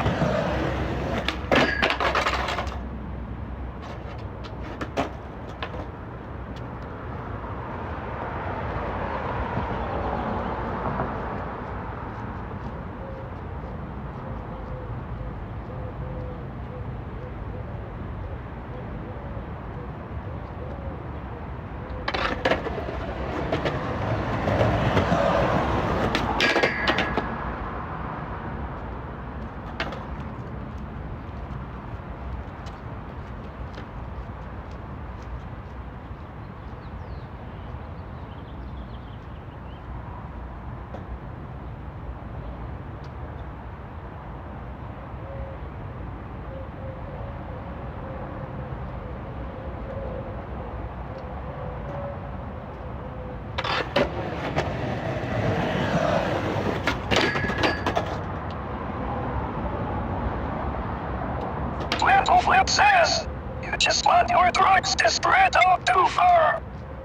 Little Flip says, you just want your trucks to spread out too far.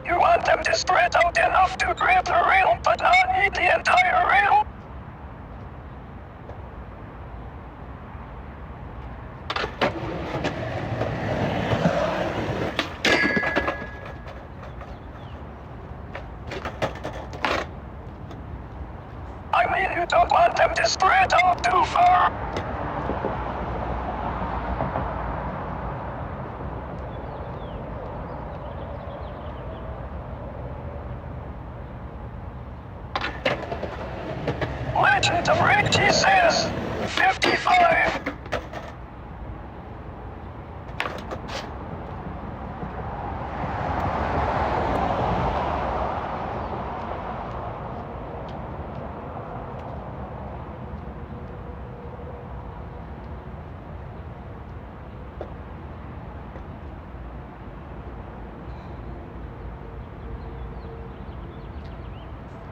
You want them to spread out enough to grab the rail, but not eat the entire rail. mean you don't want them to spread out too far. Legend of Richie says 55.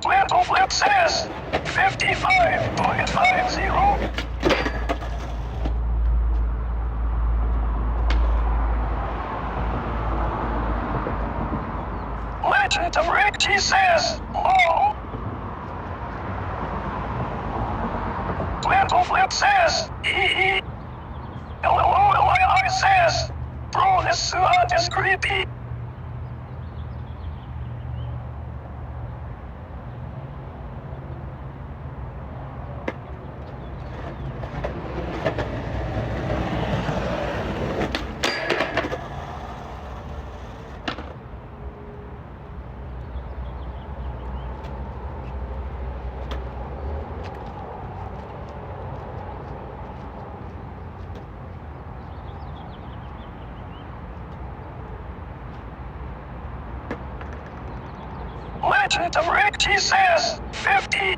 Flip Flip says 55.50. Legend of Richie says low. Flip says hee. LOLI says bro, this suit is creepy. Legend of Richie says 50.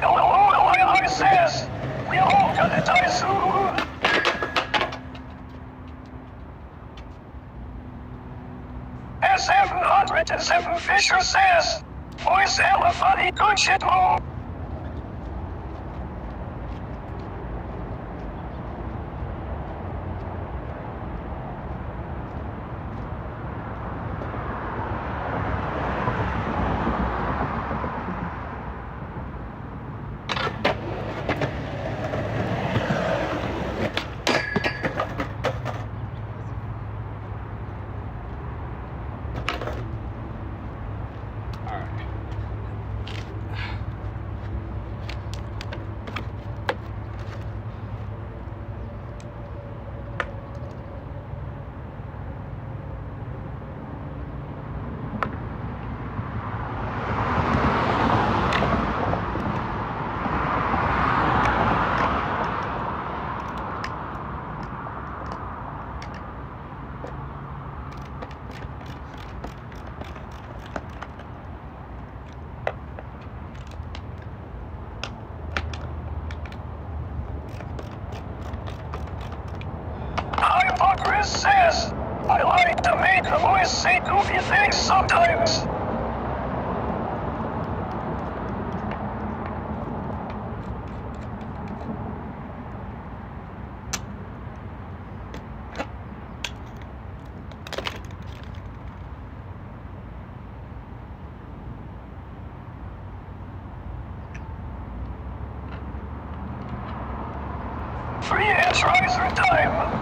LOLI says we all gonna die soon. S707 Fisher says voice hella funny, good shit mo. Chris says I like to make the voice say goofy things sometimes. Three-inch riser time.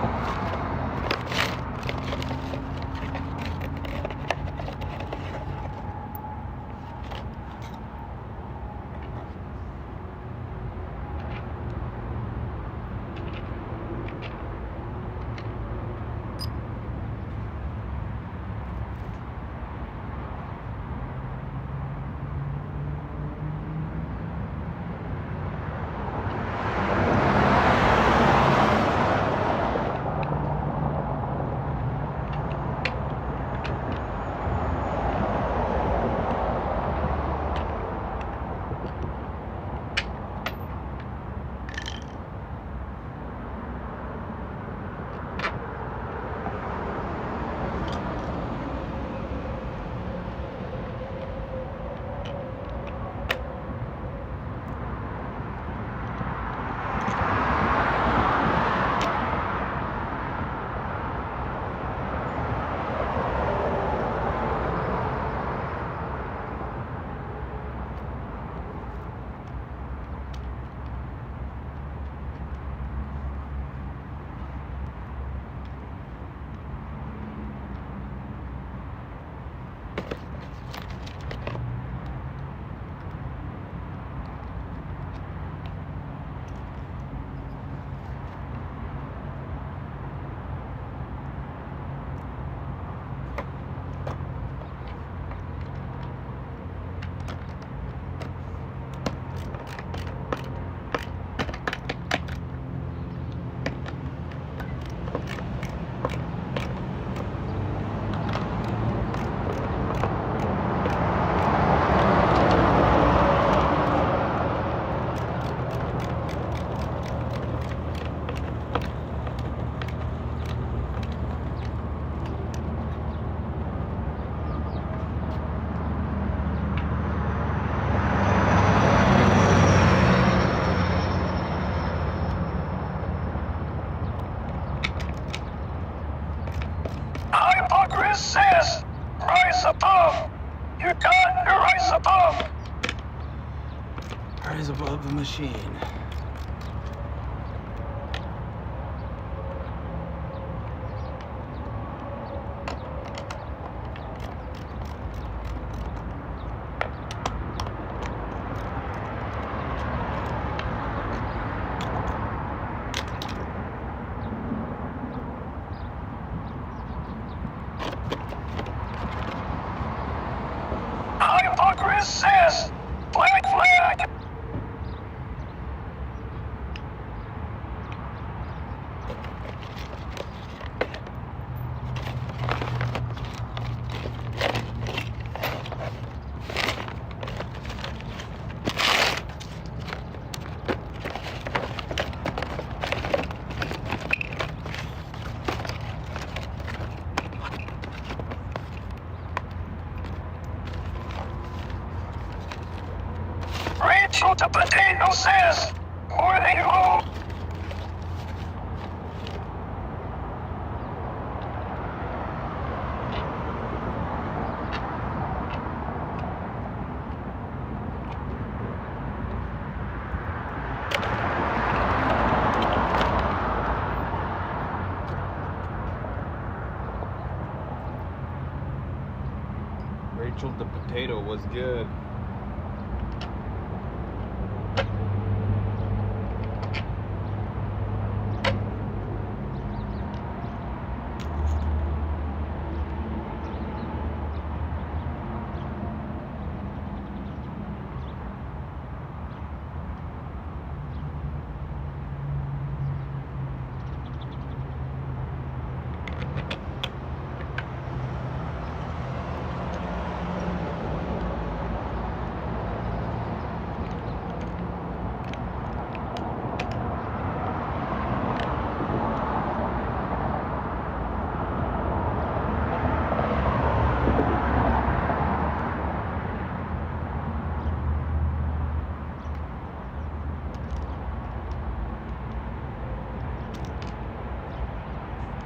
Hypocrisy says, rise above. You got to rise above. Rise above the machine. Hypocrisy says, black flag. Rachel the potato says, morning home. Rachel the potato was good.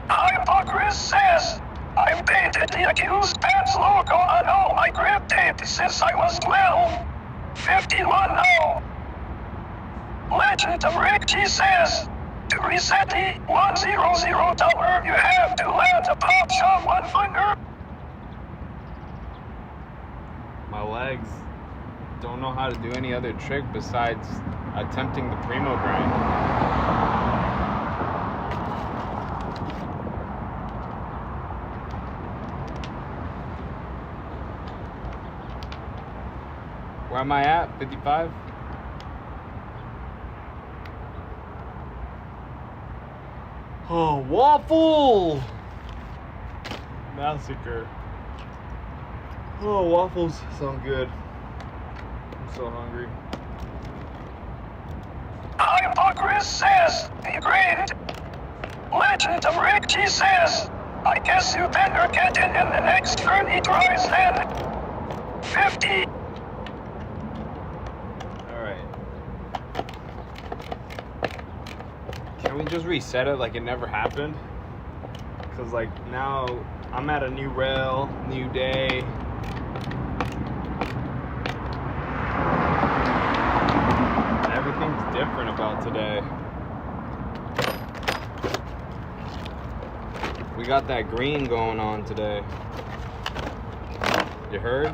Hypocrisy says, I've painted the accused pants logo on all my grip tape since I was 12. 51 now. Legend of Rick G says, to reset the $100 you have to land a pop shot one finger. My legs don't know how to do any other trick besides attempting the Primo Grind. Where am I at? 55? Oh, waffle! Massacre. Oh, waffles sound good. I'm so hungry. Hypocrisy says, be great. Legend of Rick G says, I guess you better get in the next 30 tries then. 50. Can we just reset it like it never happened? Cause like now I'm at a new rail, new day. Everything's different about today. We got that green going on today. You heard?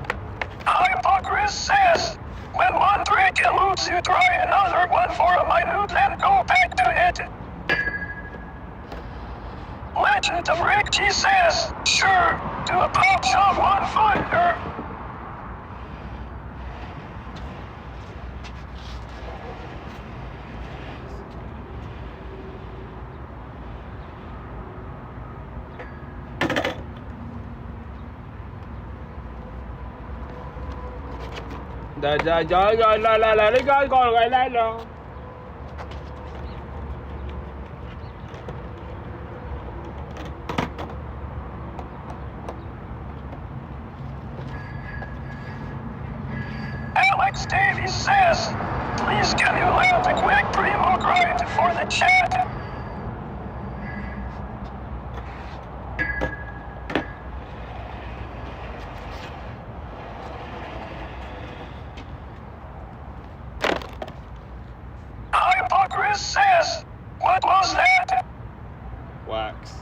Hypocrisy says, when one trick eludes you, try another one for a minute, then go back to it. Legend of Rick G says, sure, do a pop shot one finger. Alex Davies says, please can you land a quick Primo Grind for the chat? Hypocris says, what was that? Wax.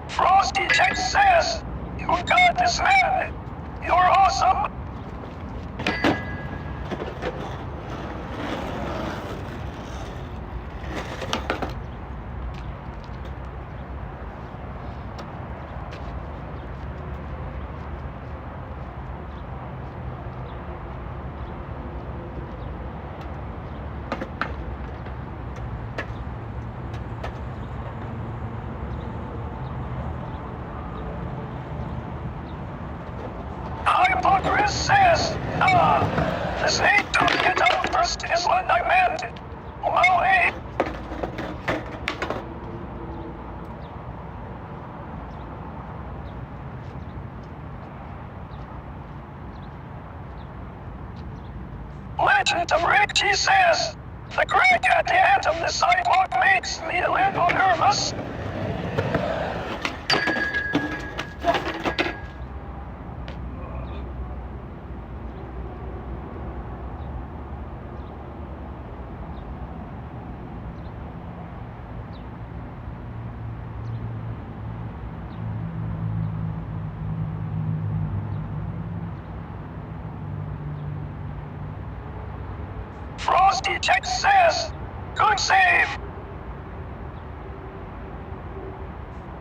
Frosty Check says, you got this, man. You're awesome. Hypocris says, this ain't gonna get out first is what I meant. Well, hey. Legend of Rick G says, the crack at the end of the sidewalk makes me a little nervous. Frosty Check says, good save.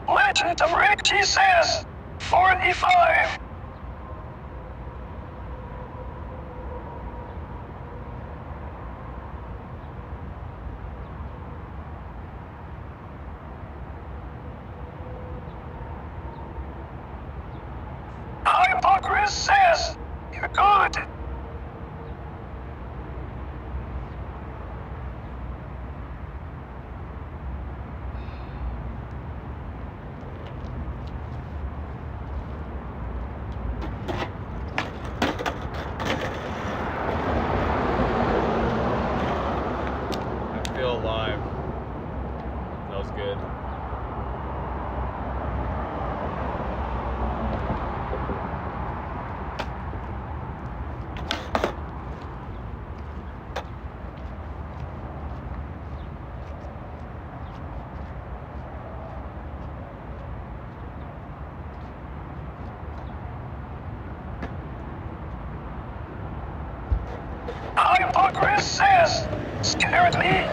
Legend of Rick G says, 45. Hypocris says, you're good. Feel alive. That was good. Hypocris says, scared me.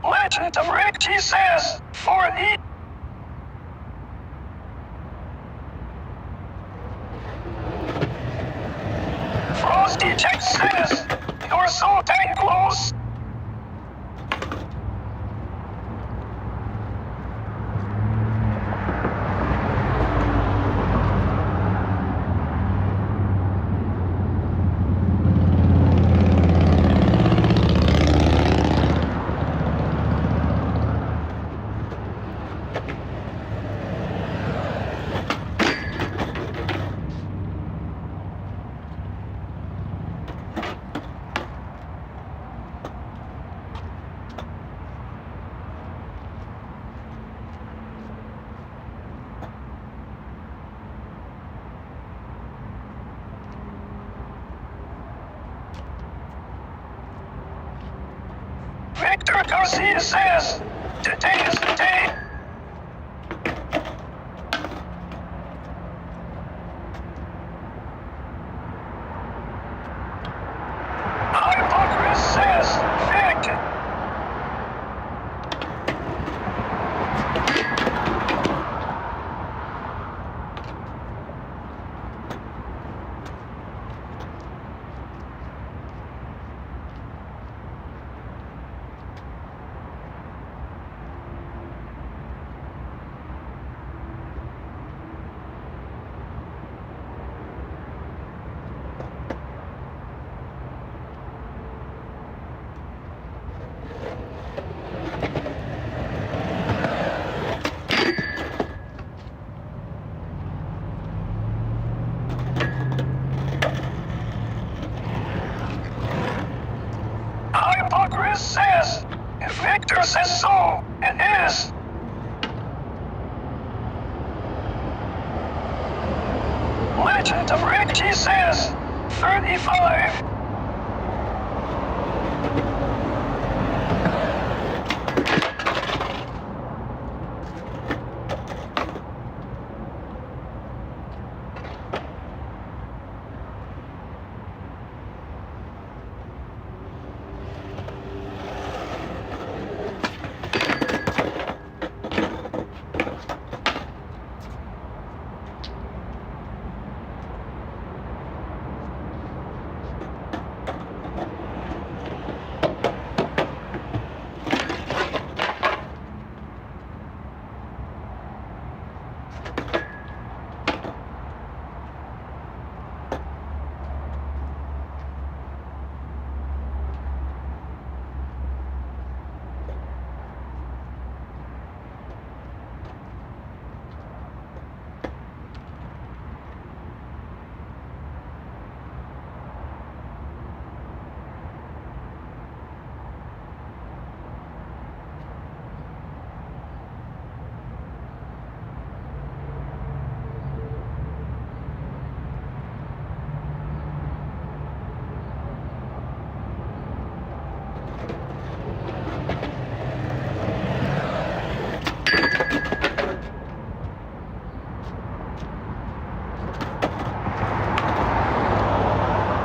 Legend of Rick G says, 40. Velocity check says you're so dang close. Victor Garcia says, today is the day. Hypocris says, Vic. Hypocris says, if Victor says so, it is. Legend of Ricky says, 35.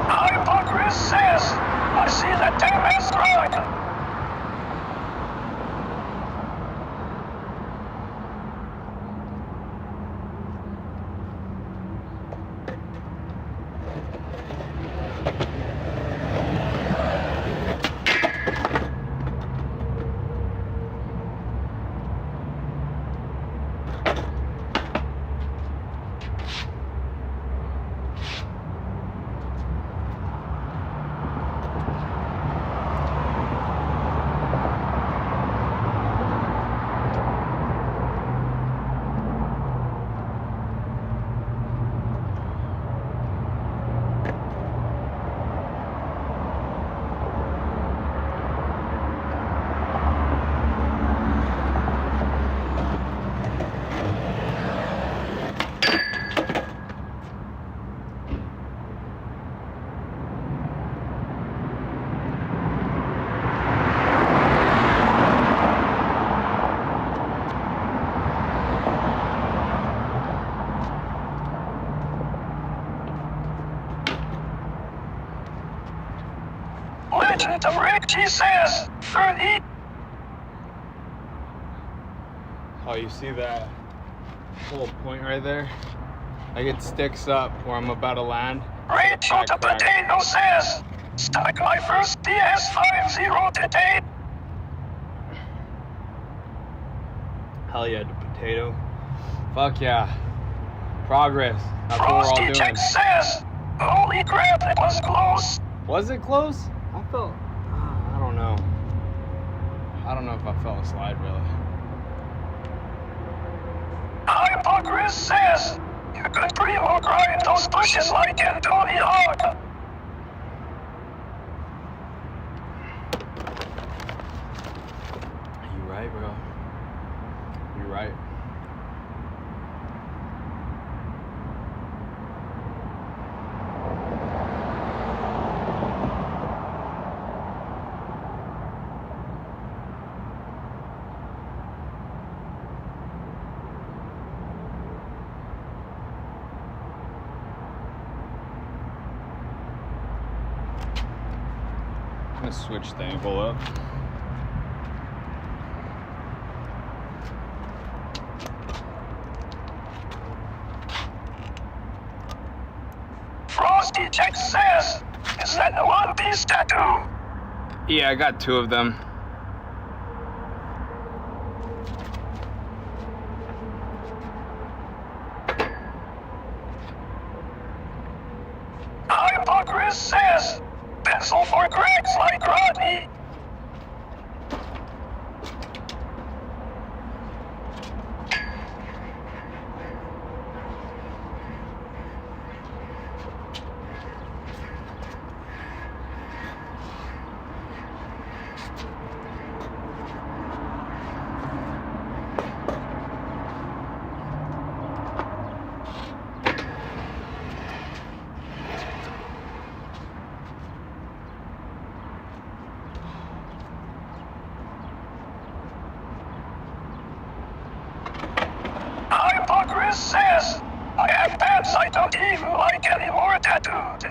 Hypocris says, I see that damn asteroid. Legend of Ricky says, 30. Oh, you see that whole point right there? Like it sticks up where I'm about to land. Rachel the Potato says, stuck my first DS50 today. Hell yeah, the potato. Fuck yeah. Progress. That's what we're all Frosty doing. Check says, holy crap, that was close. Was it close? I felt, I don't know. I don't know if I felt a slide really. Hypocris says, you could Primo Grind those bushes like Anthony Hawk. You right, bro. You're right. I'm gonna switch the angle up. Frosty Check says, is that the One Piece tattoo? Yeah, I got 2 of them. Hypocris says, pencil for Greg's like Rodney. Hypocris says, I have pants I don't even like anymore tattooed.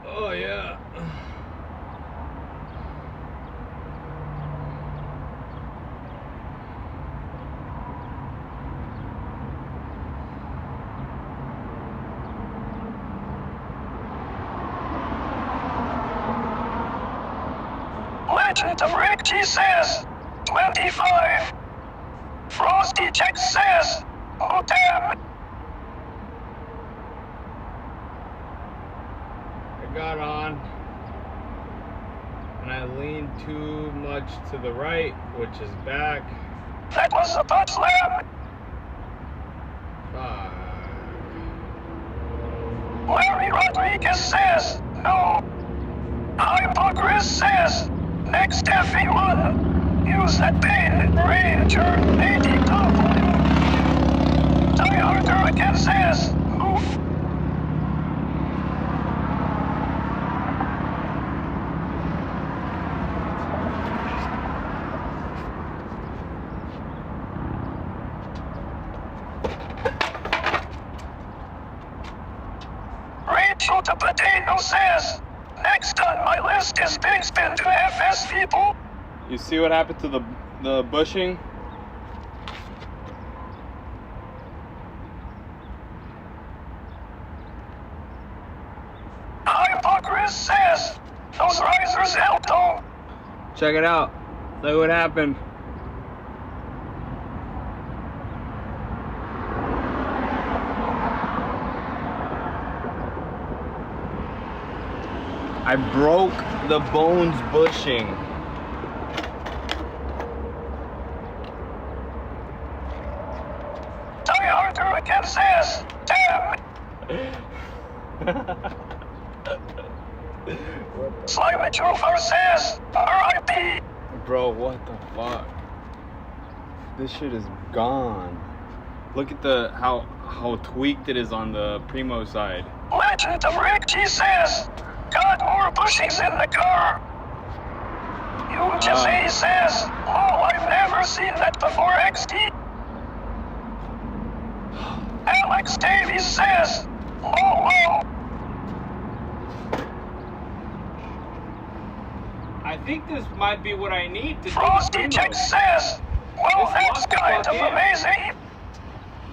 Oh yeah. Legend of Rick G says, 25. Frosty Check says, oh damn. I got on and I leaned too much to the right, which is back. That was a butt slam. Fuck. Larry Rodriguez says, no. Hypocris says, next FE1, use that pain Ranger 80 W. Die Harder again says, oof. Rachel the Potato says, next on my list is Big Spin to FS people. You see what happened to the bushing? Check it out. Look what happened. I broke the bones bushing. Die harder against this. Damn. Slime Joe versus R.I.P. Bro, what the fuck? This shit is gone. Look at the how tweaked it is on the Primo side. Legend of Rick Jesus. Got more bushings in the car. You just say says, oh, I've never seen that before, XD. Alex Davies says, oh, wow. I think this might be what I need to Frosty Jack says, well, that's kind of amazing.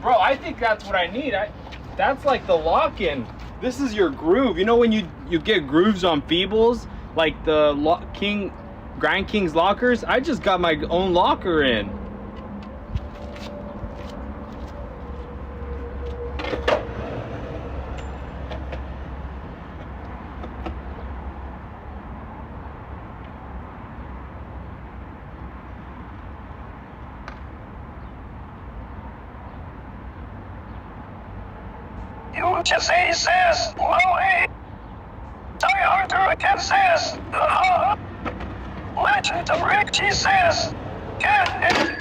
Bro, I think that's what I need. That's like the lock-in. This is your groove. You know when you get grooves on Feebles, like the Grind King's lockers? I just got my own locker in. You just say says, well, hey. Die harder against this. Legend of Rick Jesus. Can it?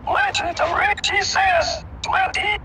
Legend of Rick Jesus. 20.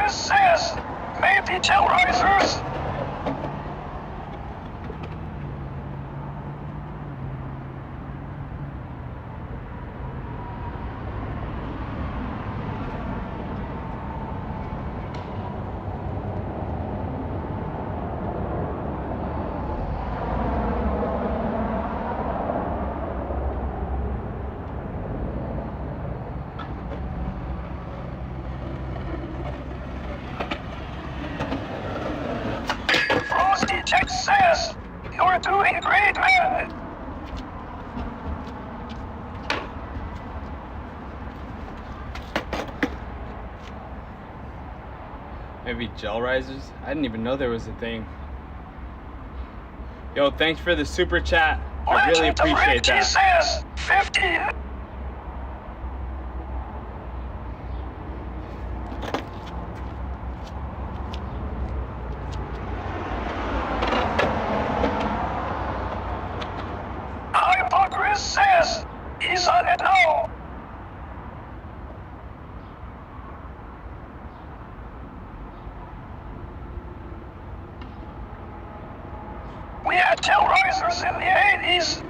Chris says, maybe tail risers. Frosty Jack says, you're doing great, man. Maybe gel risers? I didn't even know there was a thing. Yo, thanks for the super chat. I really Legend of appreciate Richie that. says, 50. Chris says, he's on it now. We had tail risers in the 80s.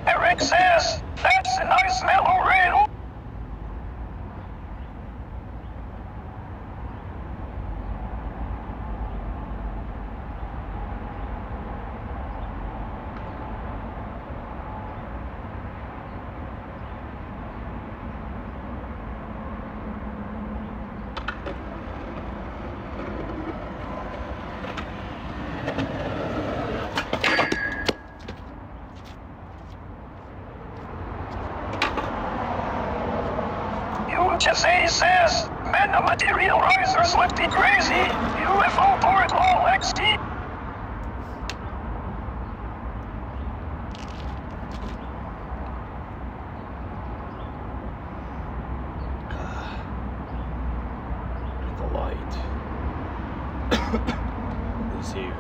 Eric says, that's a nice mellow rail. Jesse says, man, the material risers would be crazy. UFO board all XD. The light is here.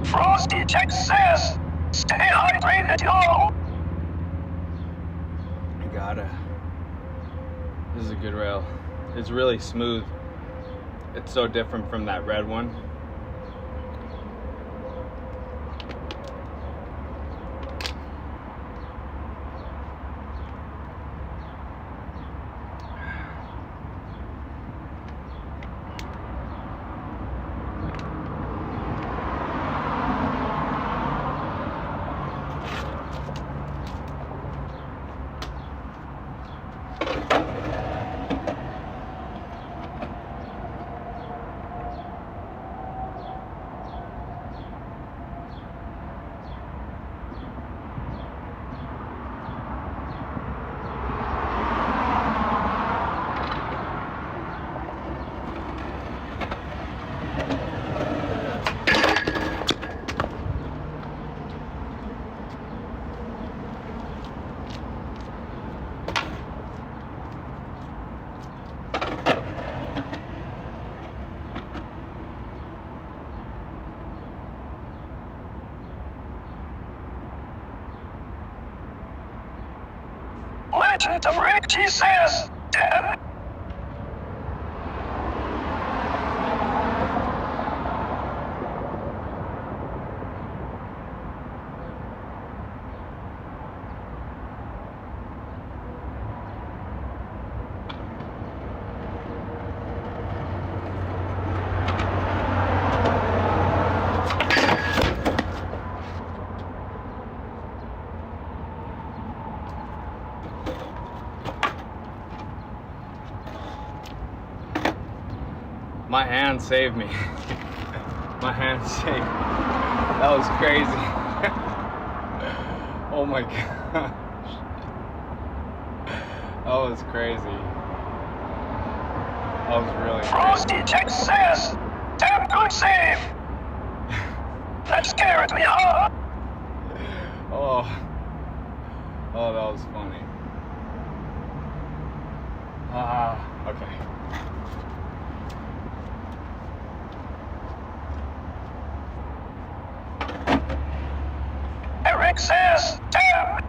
Frosty Jack says, stay hydrated, y'all. I gotta. This is a good rail. It's really smooth. It's so different from that red one. Legend of Richie says, 10. My hand saved me. My hand saved me. That was crazy. Oh my gosh. That was crazy. That was really Frosty crazy. Jack says, damn good save. That scared me, huh? Oh. Oh, that was funny. Okay. Eric says, damn.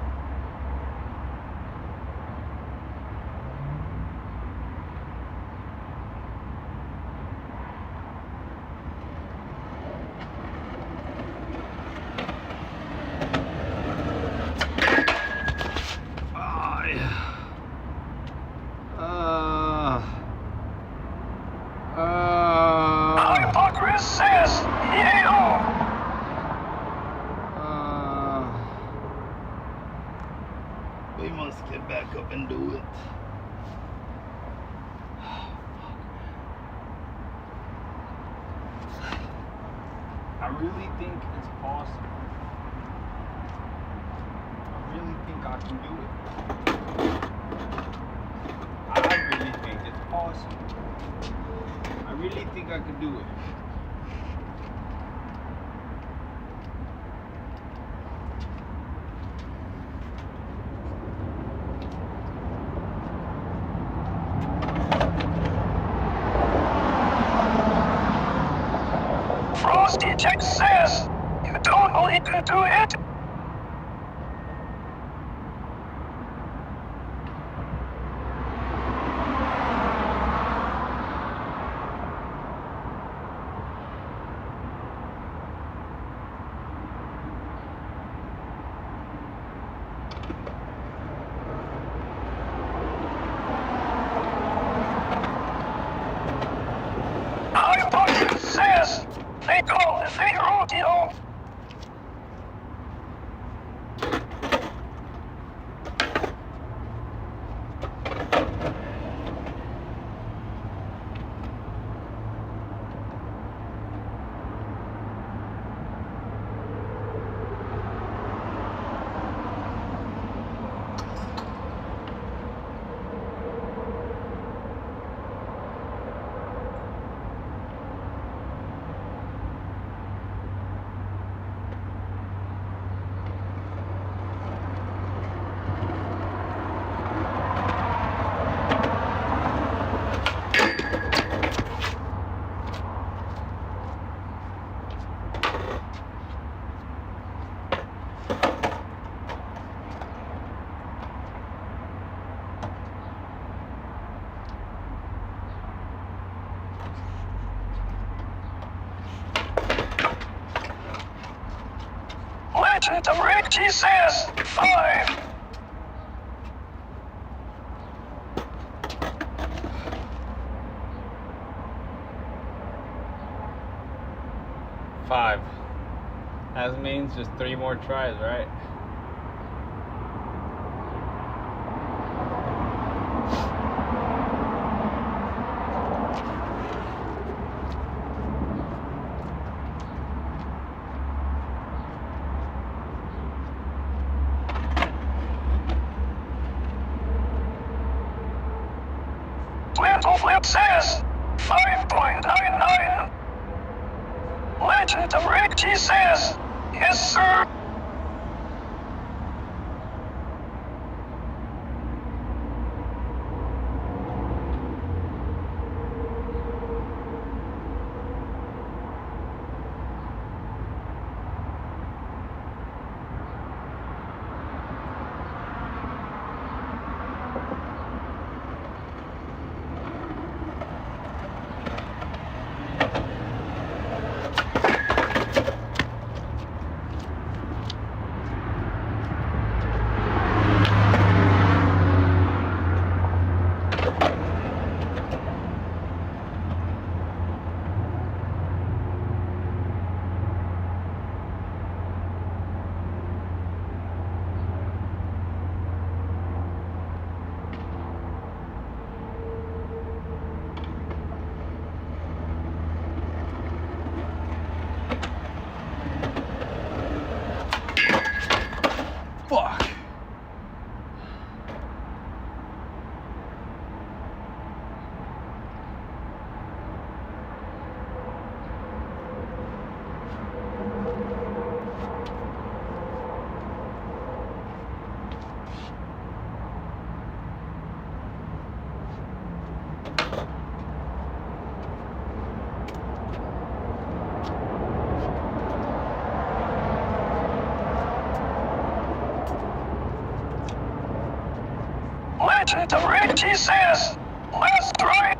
Chris says, yeah. We must get back up and do it. I really think it's possible. I really think I can do it. I really think it's possible. I really think I can do it. Frosty Jack says, you totally could do it. Chris says, they call the thing rodeo. Legend of Rick, he says, 5. Five. That means just 3 more tries, right? Little Flip says, 5.99. Legend of Rick, he says, yes, sir. Fuck. Legend of Richie says, let's try.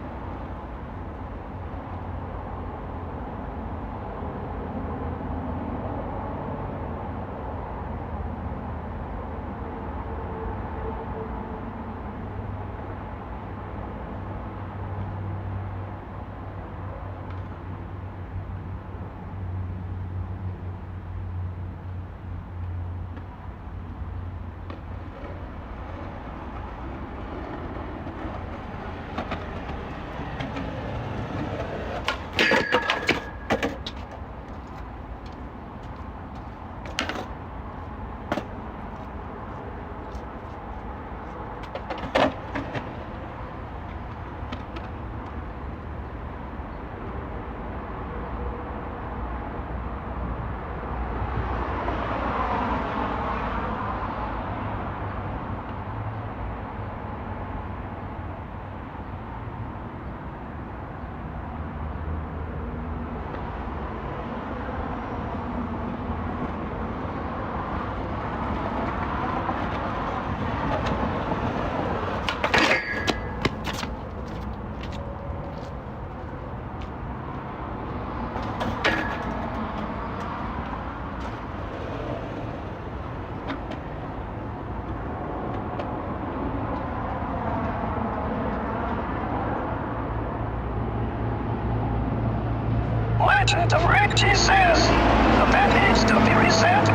Legend of Richie says, the bed needs to be reset.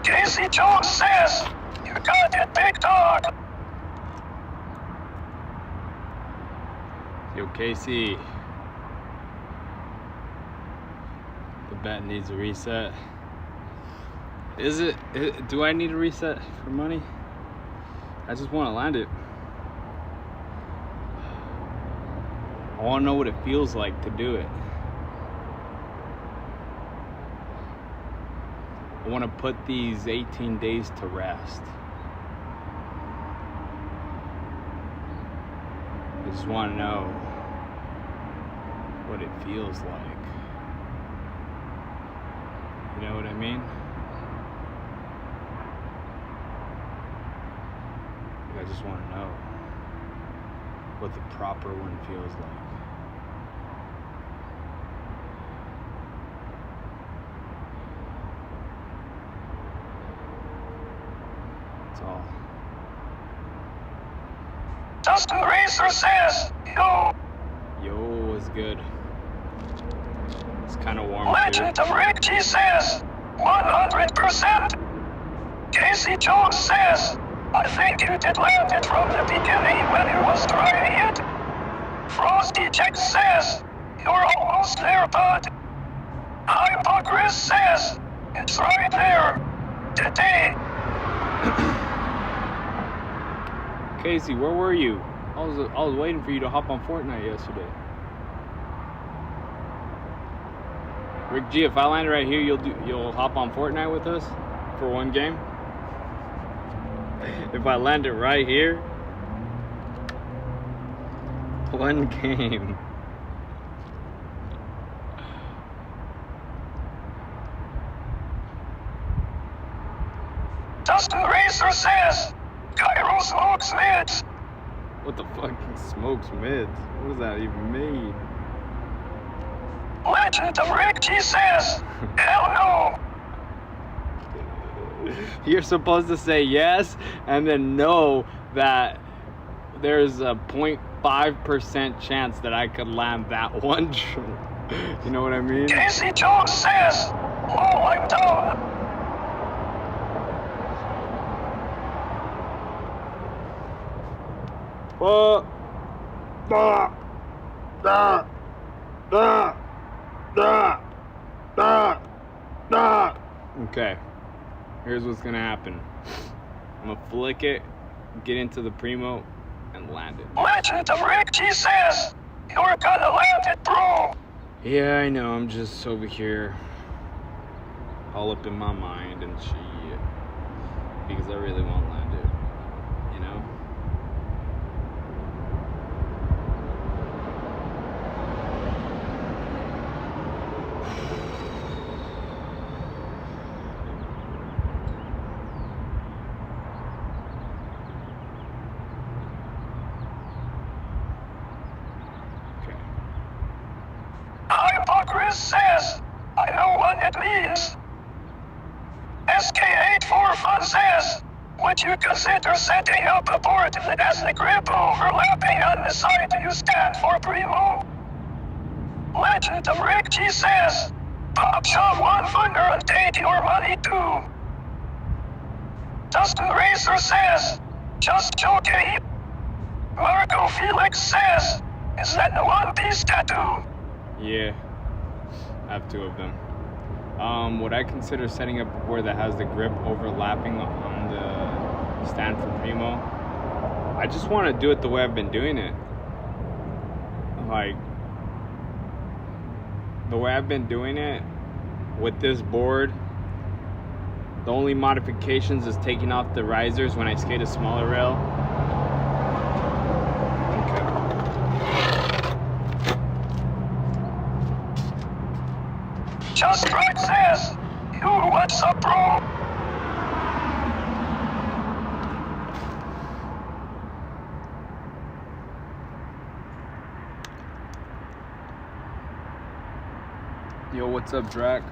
Casey Jones says, you got it, big dog. Yo, Casey. The bet needs a reset. Do I need a reset for money? I just want to land it. I want to know what it feels like to do it. I want to put these 18 days to rest. I just want to know what it feels like. You know what I mean? I just want to know what the proper one feels like. That's all. Dustin Racer says, yo. Yo, it's good. It's kind of warm. Legend of Richie says, 100%. Casey Jones says, I think you did land it from the beginning when you was trying it. Frosty Jack says, you're almost there, bud. Hypocris says, it's right there. Today. Casey, where were you? I was waiting for you to hop on Fortnite yesterday. Rick G, if I land right here, you'll hop on Fortnite with us for one game. If I land it right here, one game. Dustin Racer says, Cairo smokes mids. What the fuck? Smokes mids? What does that even mean? Legend of Richie says, hell no. You're supposed to say yes and then know that there's a 0.5% chance that I could land that one. You know what I mean? Casey Jones says, "Oh, I'm down." Okay, here's what's gonna happen. I'm gonna flick it, get into the Primo, and land it. Legend of Rick G says, "You're gonna land it, bro." Yeah, I know, I'm just over here all up in my mind and shit, because I really want to land it, you know? Hypocris says, "I know what it means." SK84 says, "Would you consider setting up a board that has the grip overlapping on the side you stand for, Primo?" Legend of Rick G says, "Pop shove one finger and take your money too." Dustin Racer says, "Just joking." Marco Felix says, "Is that the One Piece tattoo?" Yeah, I have 2 of them. Would I consider setting up a board that has the grip overlapping on the stand for Primo? I just want to do it the way I've been doing it. Like, the way I've been doing it with this board, the only modifications is taking off the risers when I skate a smaller rail. Just Right says, "You what's up, bro?" Yo, what's up, Drac?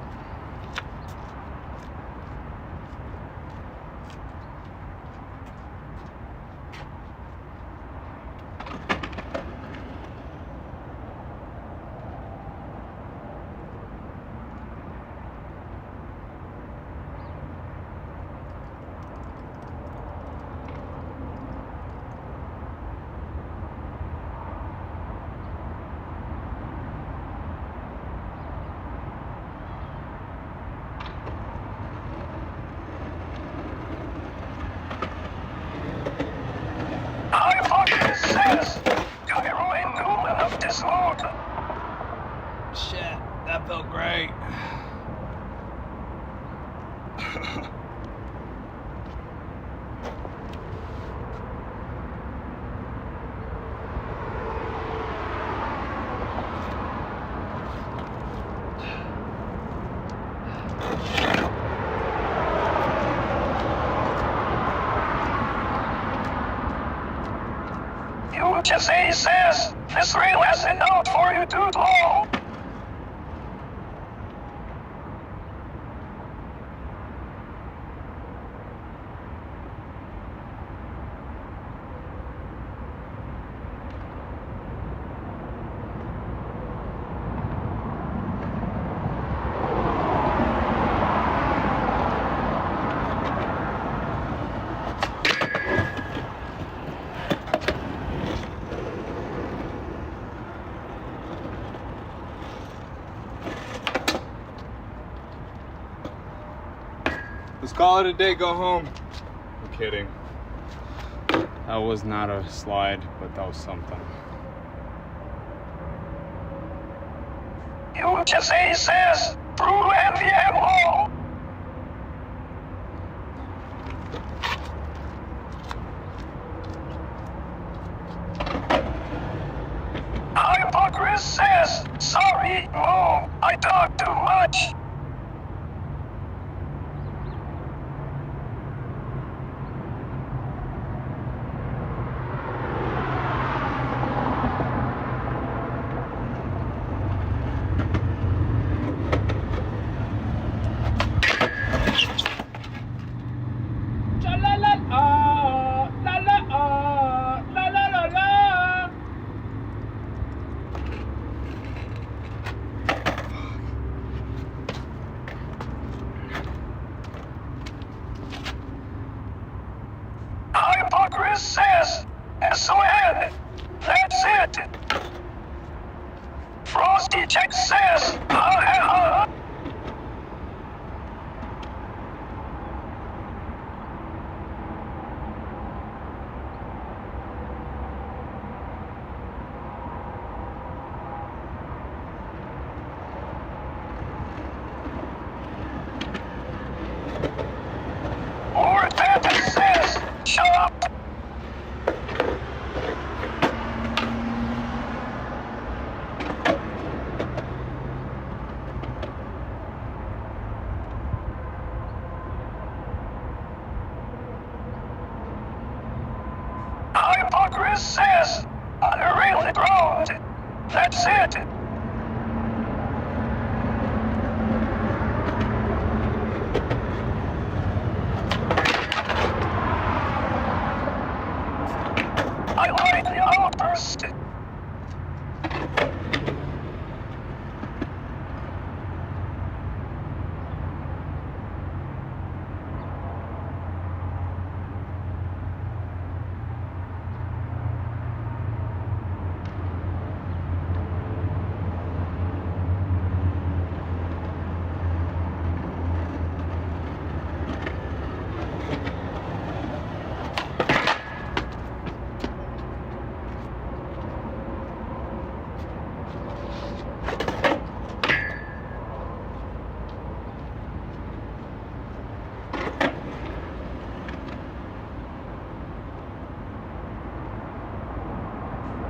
Hypocris says, "Cairo ain't cool enough to smoke." Shit, that felt great. Jose says, "This rail hasn't out for you too long." Let's call it a day, go home. I'm kidding. That was not a slide, but that was something. Jose says, "Brew NVM all." Hypocris says, "Sorry, Mo, I talk too much." Chris says, S-O-N. That's it. Frosty Jack says, ha ha ha. Lord Patton says, shut up. Hypocris says, on a rail ground. That's it. I like the outburst.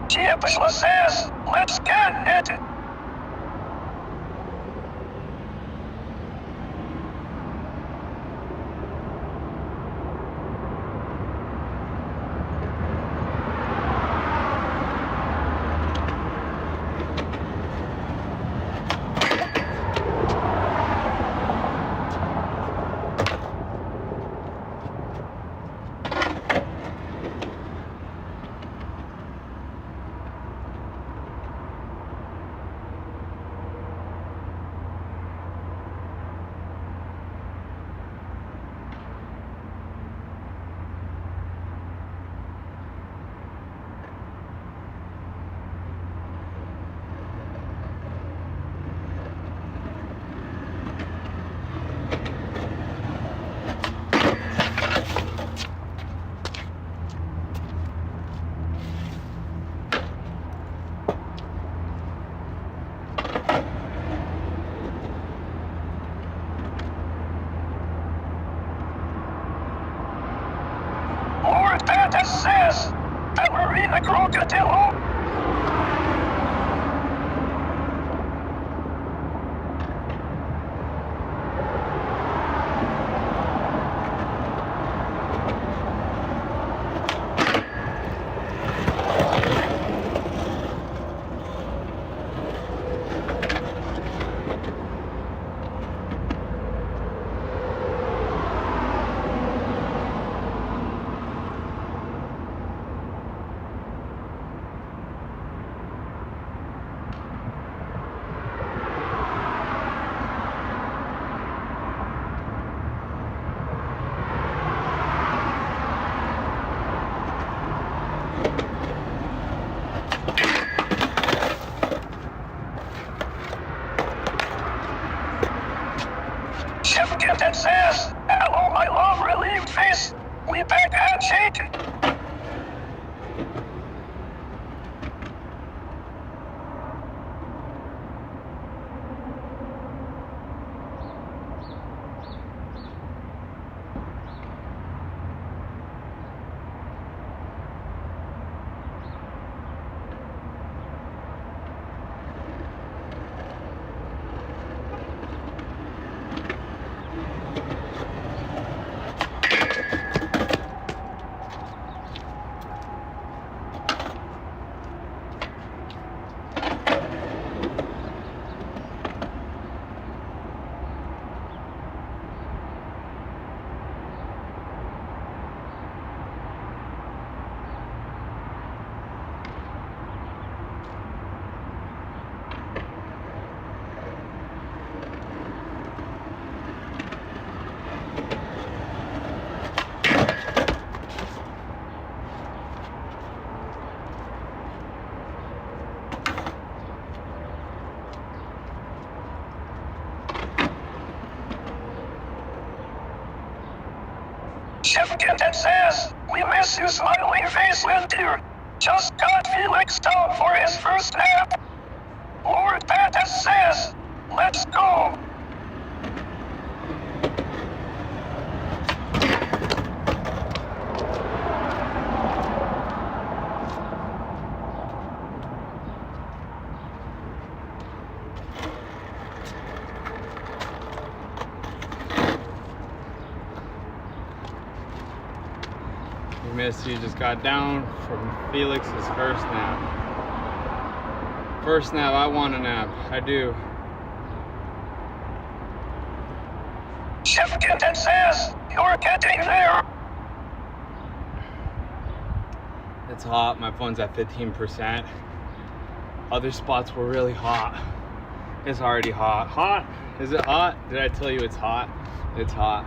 Chiapishla says, let's get it. Lord Patton says, Ballerina Crocodile. Chef Captain says, hello my love relieved face. We back handshake. Chef Kitten says, we miss you, smiling face dear. Just got Felix down for his first nap. Lord Pattis says, let's go. Miss you just got down from Felix's first nap. First nap, I want a nap. I do. Chef Kitten says, you're getting there. It's hot. My phone's at 15%. Other spots were really hot. It's already hot. Hot? Is it hot? Did I tell you it's hot? It's hot.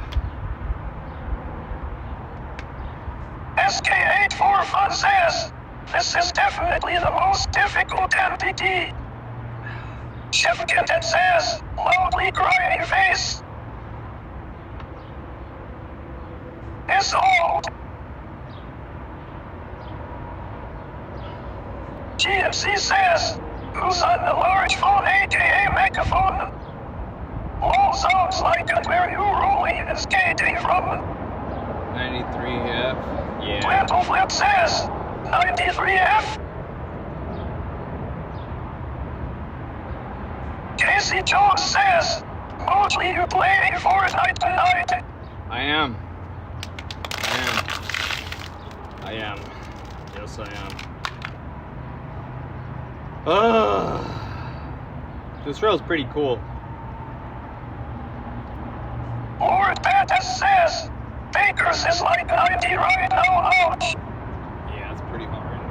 SK84 says, this is definitely the most difficult MPT. Chef Kitten says, loudly crying face. Is old. GMC says, who's on the large phone aka megaphone? All sounds like where you rolling and skating from. 93F. Yeah. Plant Flip says, 93F. Casey Jones says, mostly you playing Fortnite tonight. I am. Yes, I am. This rail's pretty cool. Lord Pattis says, Baker's is like 90 right now, ouch. Yeah, it's pretty hot right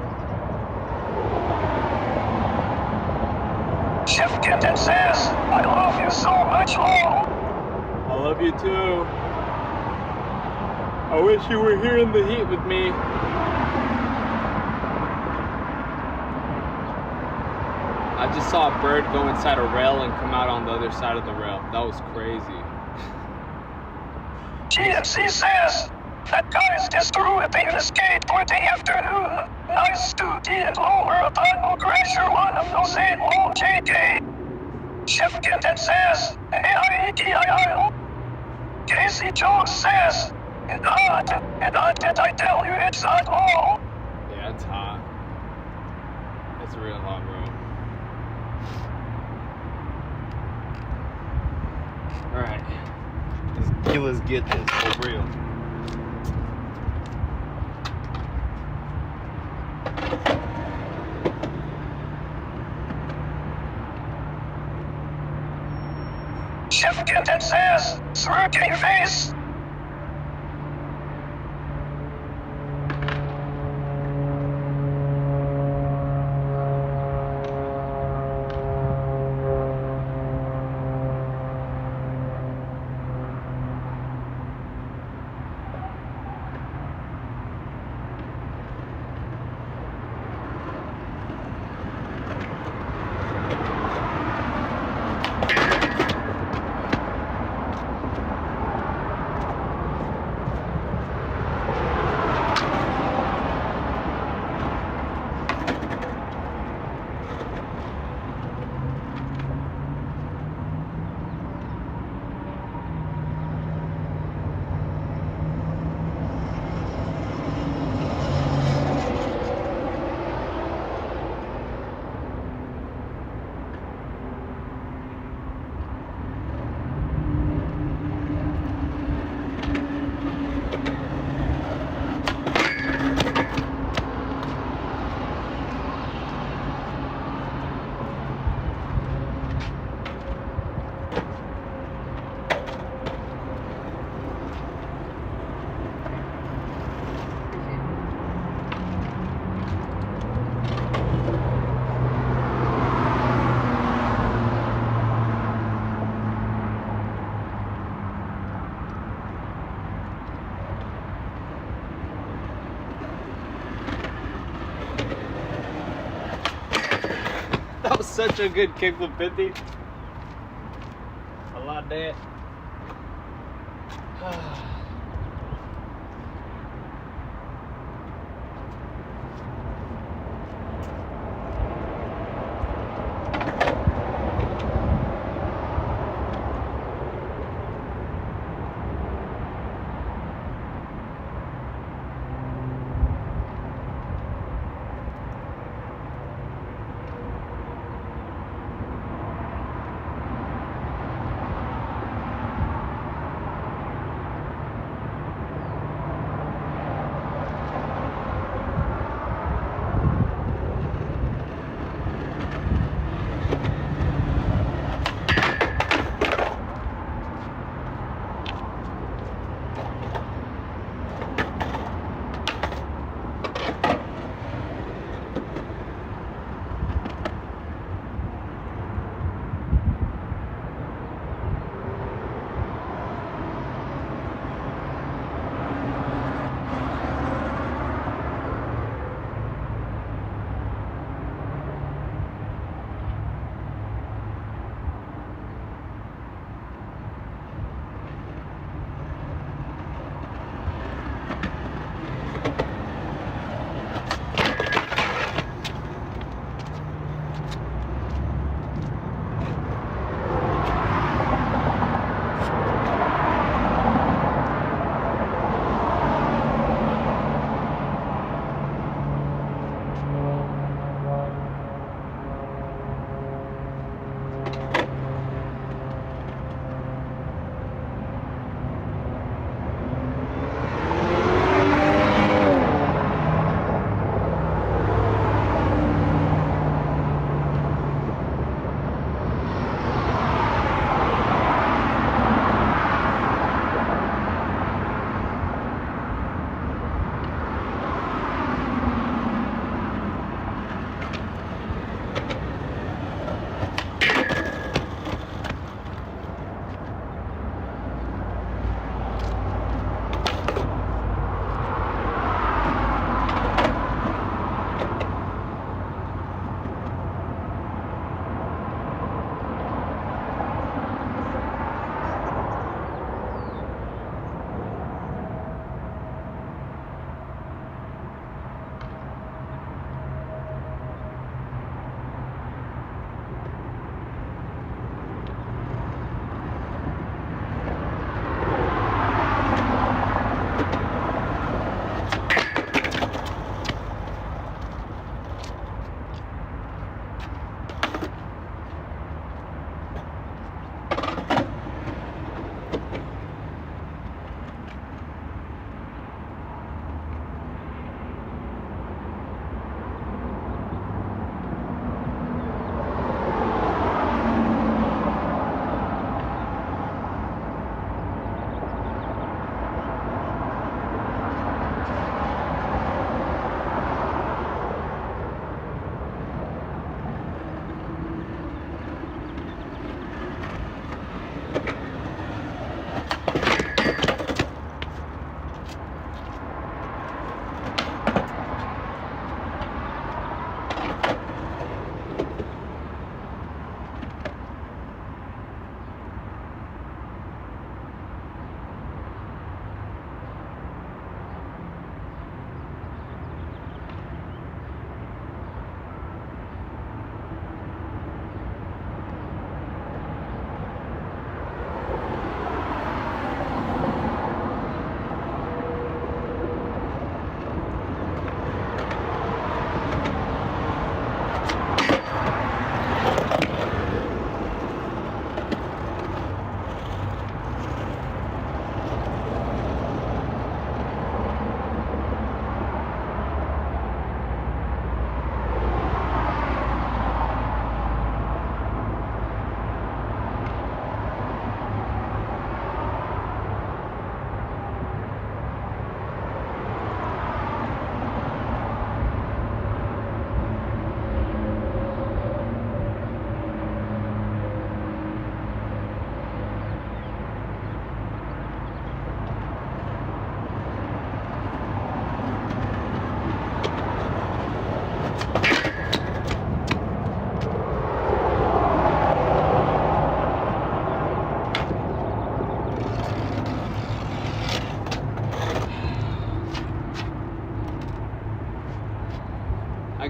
now. Chef Kitten says, I love you so much, lol. I love you too. I wish you were here in the heat with me. I just saw a bird go inside a rail and come out on the other side of the rail. That was crazy. GMC says, that guy's just ruining the skateboarding afternoon. Nice duty and lower a tunnel crasher, one of those ain't low JK. Chef Kitten says, AIETIL. Casey Jones says, and hot did I tell you it's hot all? Yeah, it's hot. It's real hot, bro. Alright. Let's get this for real. Chef Kitten says, smirking face. That was such a good kickflip 50. I like that.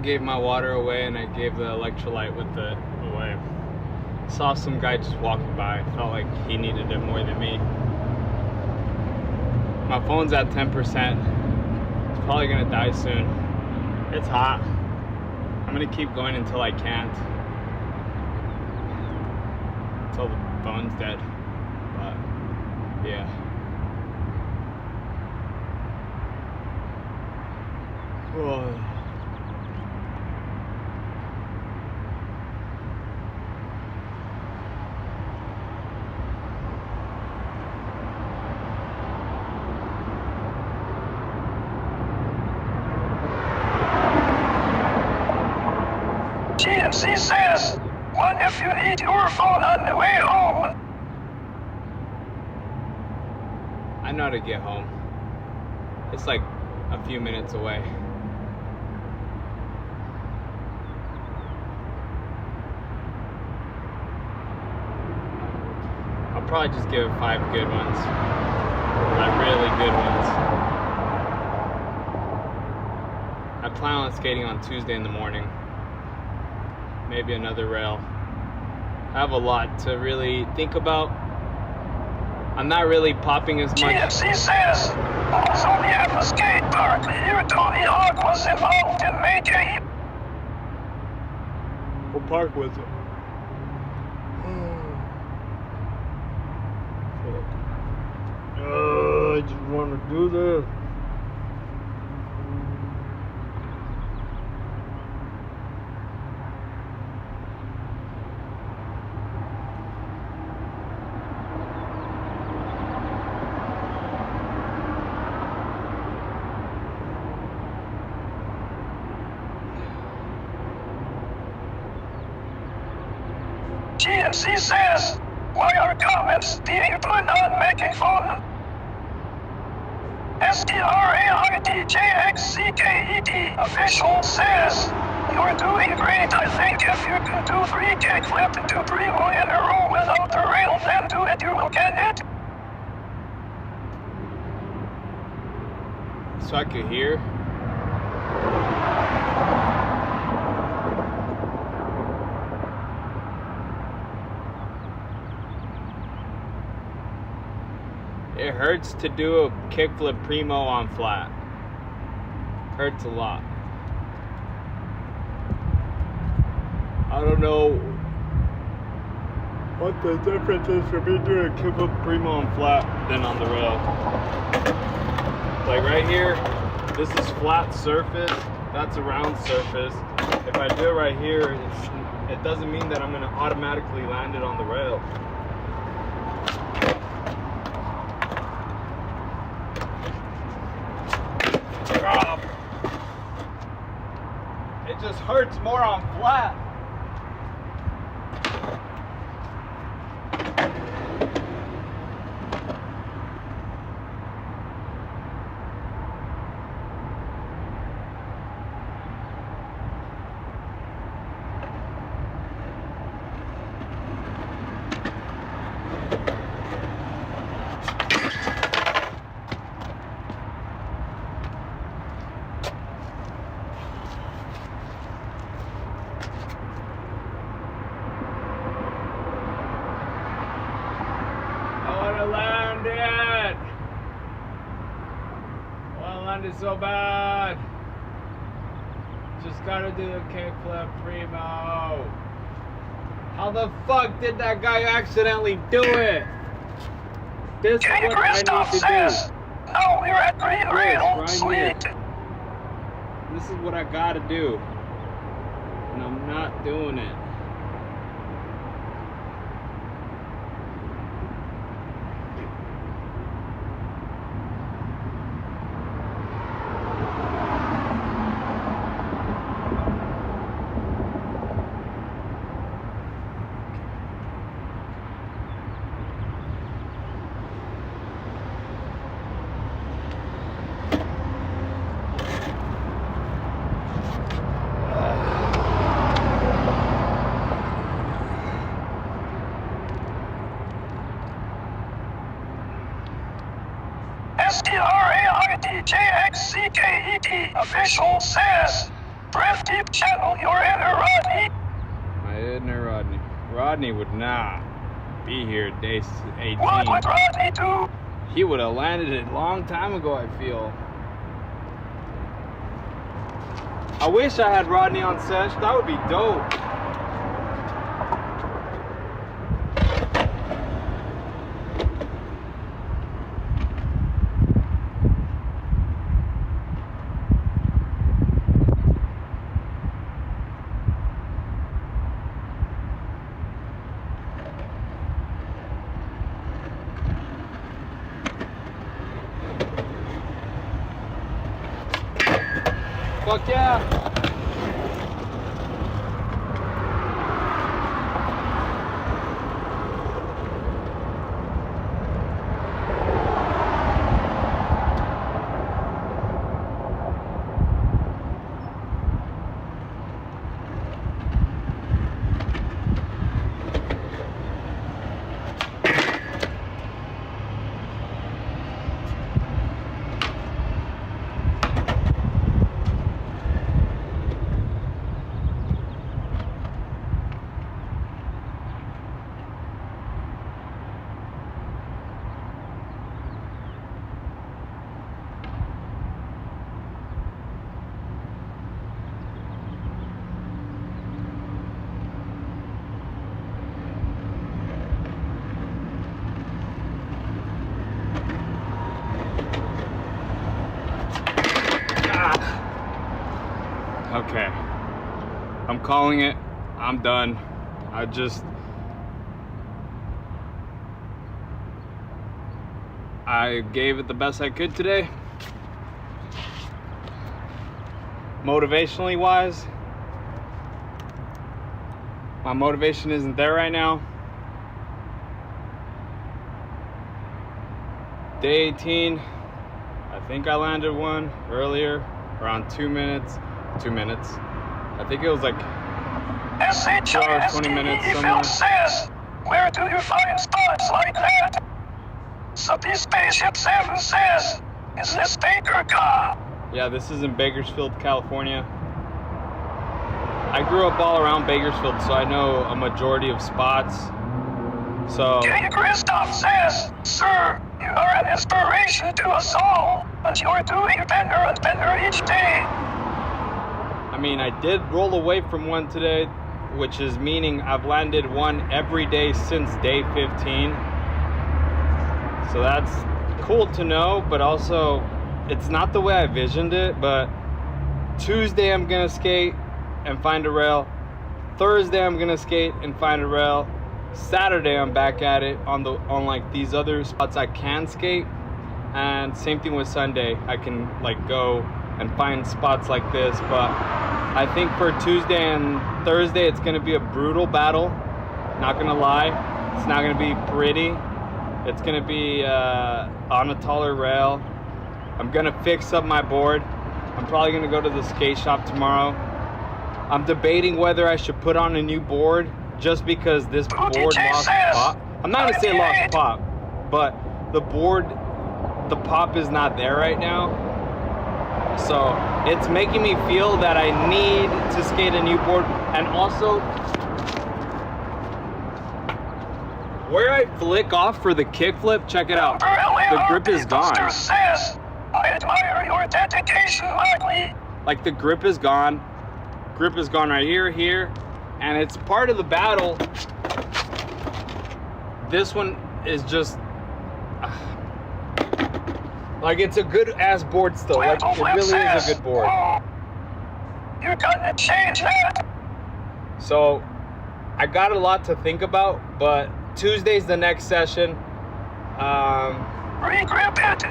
gave my water away and I gave the electrolyte with it away. Saw some guy just walking by. Felt like he needed it more than me. My phone's at 10%. It's probably gonna die soon. It's hot. I'm gonna keep going until I can't. Until the phone's dead. But yeah. Whoa. GMC says, what if you need your phone on the way home? I know how to get home. It's like a few minutes away. I'll probably just give it 5 good ones. Like really good ones. I plan on skating on Tuesday in the morning. Maybe another rail. I have a lot to really think about. I'm not really popping as much. GMC says, also we have a skate park here Tony Hawk was involved in making. What park was it? I just want to do this. GMC says, why are comments being put on making fun? STRAIDJXCKED official says, you're doing great. I think if you can do 3 kickflip to Primo in a row without the rail, then do it, you will get it. So I could hear. It hurts to do a kickflip Primo on flat. Hurts a lot. I don't know what the difference is for me doing a kickflip Primo on flat than on the rail. Like right here, this is flat surface. That's a round surface. If I do it right here, it doesn't mean that I'm gonna automatically land it on the rail. It just hurts more on flat. So bad. Just gotta do the kickflip Primo. How the fuck did that guy accidentally do it? This is what I need to do. No, we're at Green Rail. Sweet. This is what I gotta do. And I'm not doing it. STRAIDJXCKED official says, prifty channel your inner Rodney. My inner Rodney. Rodney would not be here day 18. What would Rodney do? He would have landed it a long time ago, I feel. I wish I had Rodney on sesh. That would be dope. Fuck yeah! Okay, I'm calling it. I'm done. I gave it the best I could today. Motivationally wise, my motivation isn't there right now. Day 18, I think I landed one earlier, around 2 minutes. I think it was like 2 hours, 20 minutes somewhere. Says, where do you find spots like that? Something Spaceship 7 says, is this Baker car? Yeah, this is in Bakersfield, California. I grew up all around Bakersfield, so I know a majority of spots. So King Christoph says, sir, you are an inspiration to us all, but you're doing better and better each day. I mean, I did roll away from one today, which is meaning I've landed one every day since day 15. So that's cool to know, but also it's not the way I visioned it. But Tuesday I'm gonna skate and find a rail. Thursday I'm gonna skate and find a rail. Saturday I'm back at it on like these other spots I can skate. And same thing with Sunday. I can like go and find spots like this, but I think for Tuesday and Thursday it's gonna be a brutal battle. Not gonna lie, it's not gonna be pretty. It's gonna be on a taller rail. I'm gonna fix up my board. I'm probably gonna go to the skate shop tomorrow. I'm debating whether I should put on a new board just because this board lost pop. I'm not gonna say lost pop, but the board, the pop is not there right now. So it's making me feel that I need to skate a new board. And also, where I flick off for the kickflip, check it out. The grip is gone. Says, I admire your dedication, Mikey. Like the grip is gone. Grip is gone right here, and it's part of the battle. This one is just like it's a good ass board still. Like it really is a good board. You're gonna change that. So I got a lot to think about, but Tuesday's the next session. Regrip it.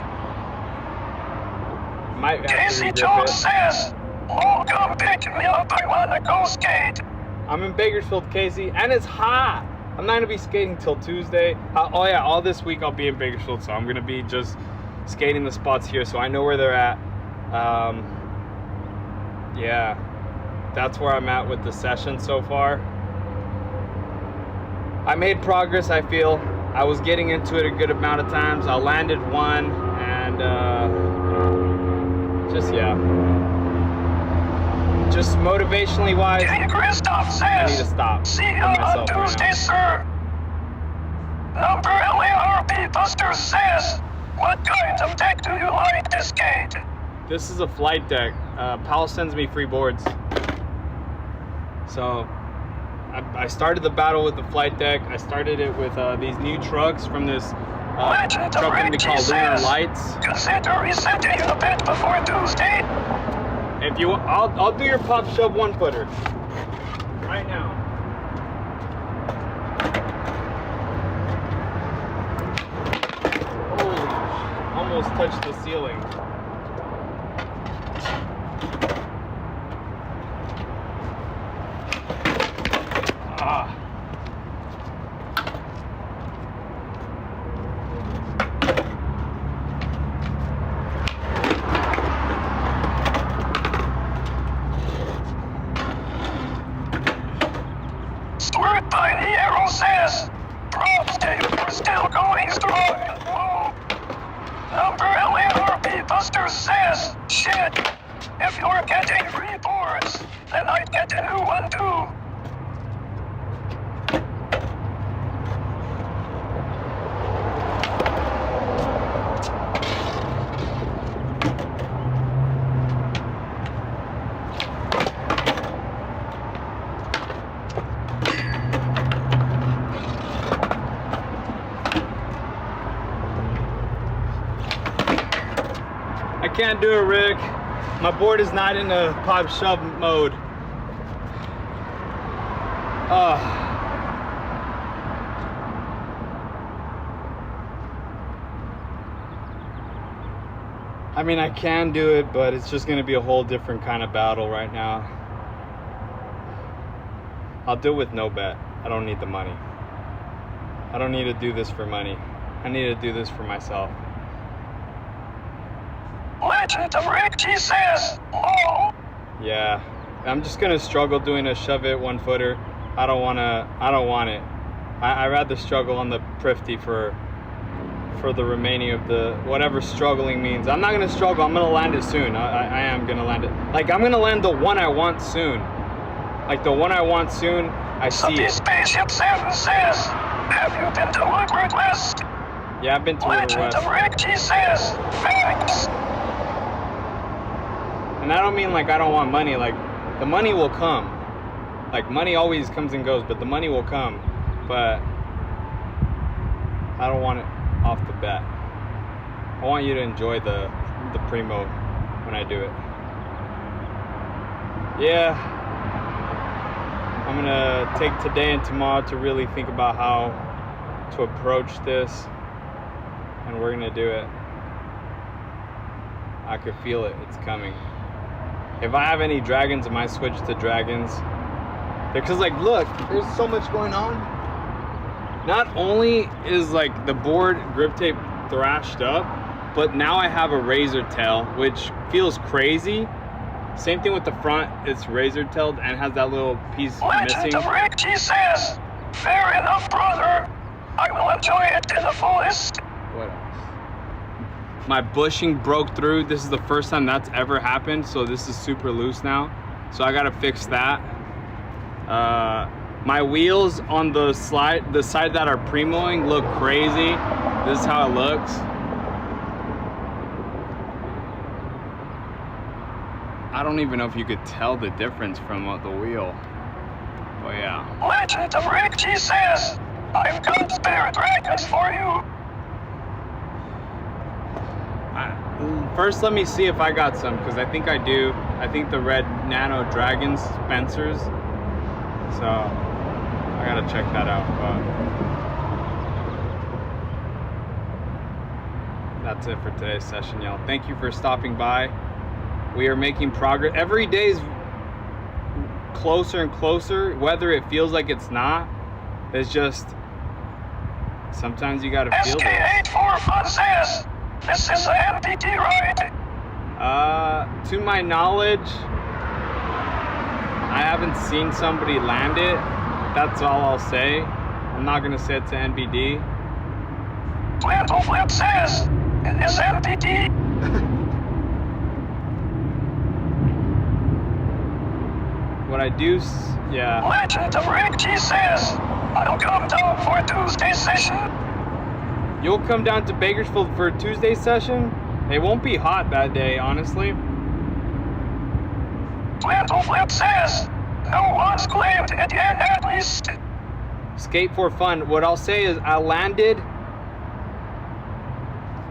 Might have Casey to Jones regrip it. says, oh, come pick me up, I wanna go skate. I'm in Bakersfield, Casey, and it's hot. I'm not gonna be skating till Tuesday. Oh yeah, all this week I'll be in Bakersfield, so I'm gonna be just skating the spots here, so I know where they're at. Yeah, that's where I'm at with the session so far. I made progress, I feel. I was getting into it a good amount of times. I landed one, and just yeah. just motivationally wise, King Christoph I need to says, stop see for you on myself right Tuesday, now. sir. Number LARP Buster says, what kind of deck do you like to skate? This is a flight deck. Powell sends me free boards. So I started the battle with the flight deck. I started it with these new trucks from this truck company called Lunar Lights. Consider resetting the bet before Tuesday. If you, I'll do your pop shove 1-footer right now. Holy, almost touched the ceiling. Stuart by the Arrow says, props to you for still going strong. Whoa. Number LARP Buster says, shit, if you're getting free boards, then I'd get a new one too. I can't do it, Rick. My board is not in a pop shove mode. I mean, I can do it, but it's just gonna be a whole different kind of battle right now. I'll do it with no bet. I don't need the money. I don't need to do this for money. I need to do this for myself. Legend of Rick, he says, oh. Yeah, I'm just gonna struggle doing a shove it 1-footer. I don't want it. I'd rather struggle on the prifty for the remaining of the whatever struggling means. I'm not gonna struggle. I'm gonna land it soon. I am gonna land it. Like, I'm gonna land the one I want soon. Like, the one I want soon, I see it. Spaceship 7 says, have you been to Woodward West? Yeah, I've been to Woodward Legend West. of Rick, he says, thanks. And I don't mean like I don't want money. Like, the money will come. Like, money always comes and goes, but the money will come. But I don't want it off the bat. I want you to enjoy the Primo when I do it. Yeah, I'm gonna take today and tomorrow to really think about how to approach this, and we're gonna do it. I could feel it. It's coming. If I have any dragons, I might switch to dragons. Because, like, look, there's so much going on. Not only is, like, the board grip tape thrashed up, but now I have a razor tail, which feels crazy. Same thing with the front. It's razor tailed and has that little piece Legend missing. of Rick, he says, fair enough, brother. I will enjoy it to the fullest. What else? My bushing broke through. This is the first time that's ever happened, so this is super loose now. So I gotta fix that. My wheels on the side that are Primoing look crazy. This is how it looks. I don't even know if you could tell the difference from the wheel. But yeah. Legend of Rick, he says, I've got spare dragons for you. First, let me see if I got some, because I think I do. I think the red Nano Dragons Spencers. So I gotta check that out. But that's it for today's session, y'all. Thank you for stopping by. We are making progress. Every day is closer and closer, whether it feels like it's not. It's just sometimes you gotta feel it. SK84 says, this is an MPT ride. To my knowledge, I haven't seen somebody land it. That's all I'll say. I'm not gonna say it's an NBD. Twinkle Flip says, it is MPT. What I do, yeah. Legend of Rick G says, I'll come down for Tuesday session. You'll come down to Bakersfield for Tuesday session? It won't be hot that day, honestly. Twinkle Flip says, no one's claimed it yet at least. Skate for fun. What I'll say is I landed,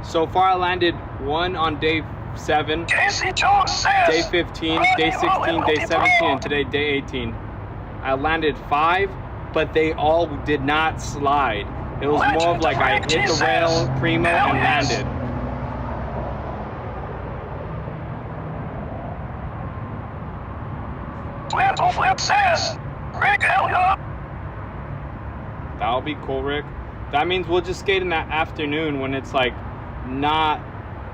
so far I landed 1 on day 7, Casey Jones says, day 15, day 16, day 17, and today day 18. I landed 5, but they all did not slide. It was more of like I hit the rail, Primo, and landed. Twinkle Flip says, Rick, hell yeah. That'll be cool, Rick. That means we'll just skate in that afternoon when it's like not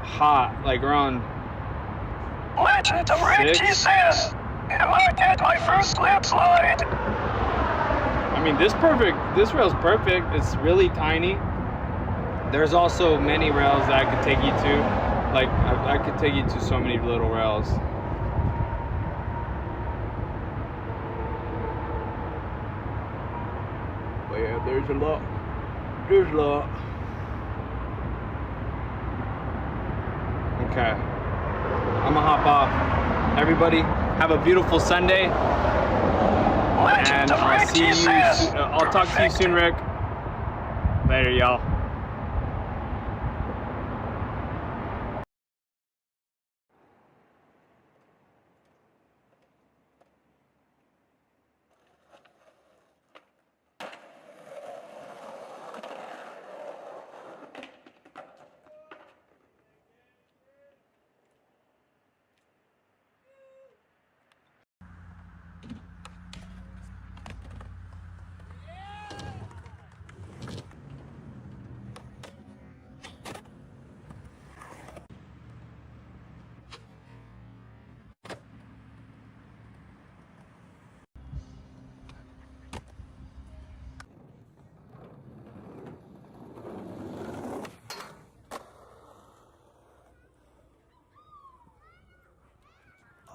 hot, like around Legend of Rick G 6. says, am I get my first slip slide? I mean, this rail's perfect. It's really tiny. There's also many rails that I could take you to. Like, I could take you to so many little rails. But yeah, there's a lot. There's a lot. Okay. I'm gonna hop off. Everybody, have a beautiful Sunday. And I'll see you. I'll talk to you soon, Rick. Later, y'all.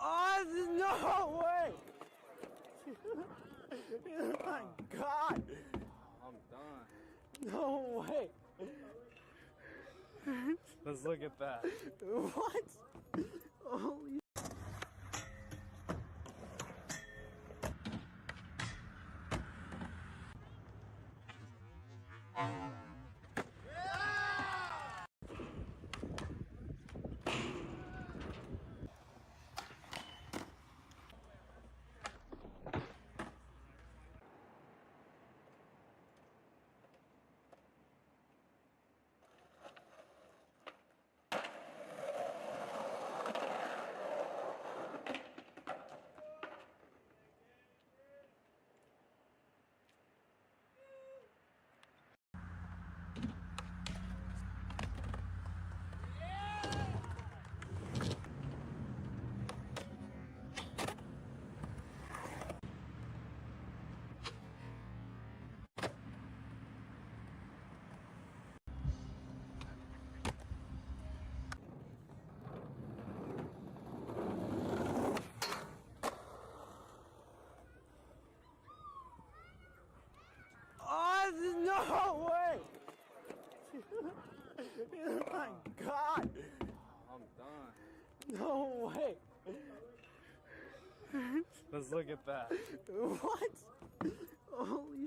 Oh, no way! Oh my God! I'm done. No way! Let's look at that. What? Holy. Oh, no way! Oh my God! I'm done. No way! Let's look at that. What? Holy.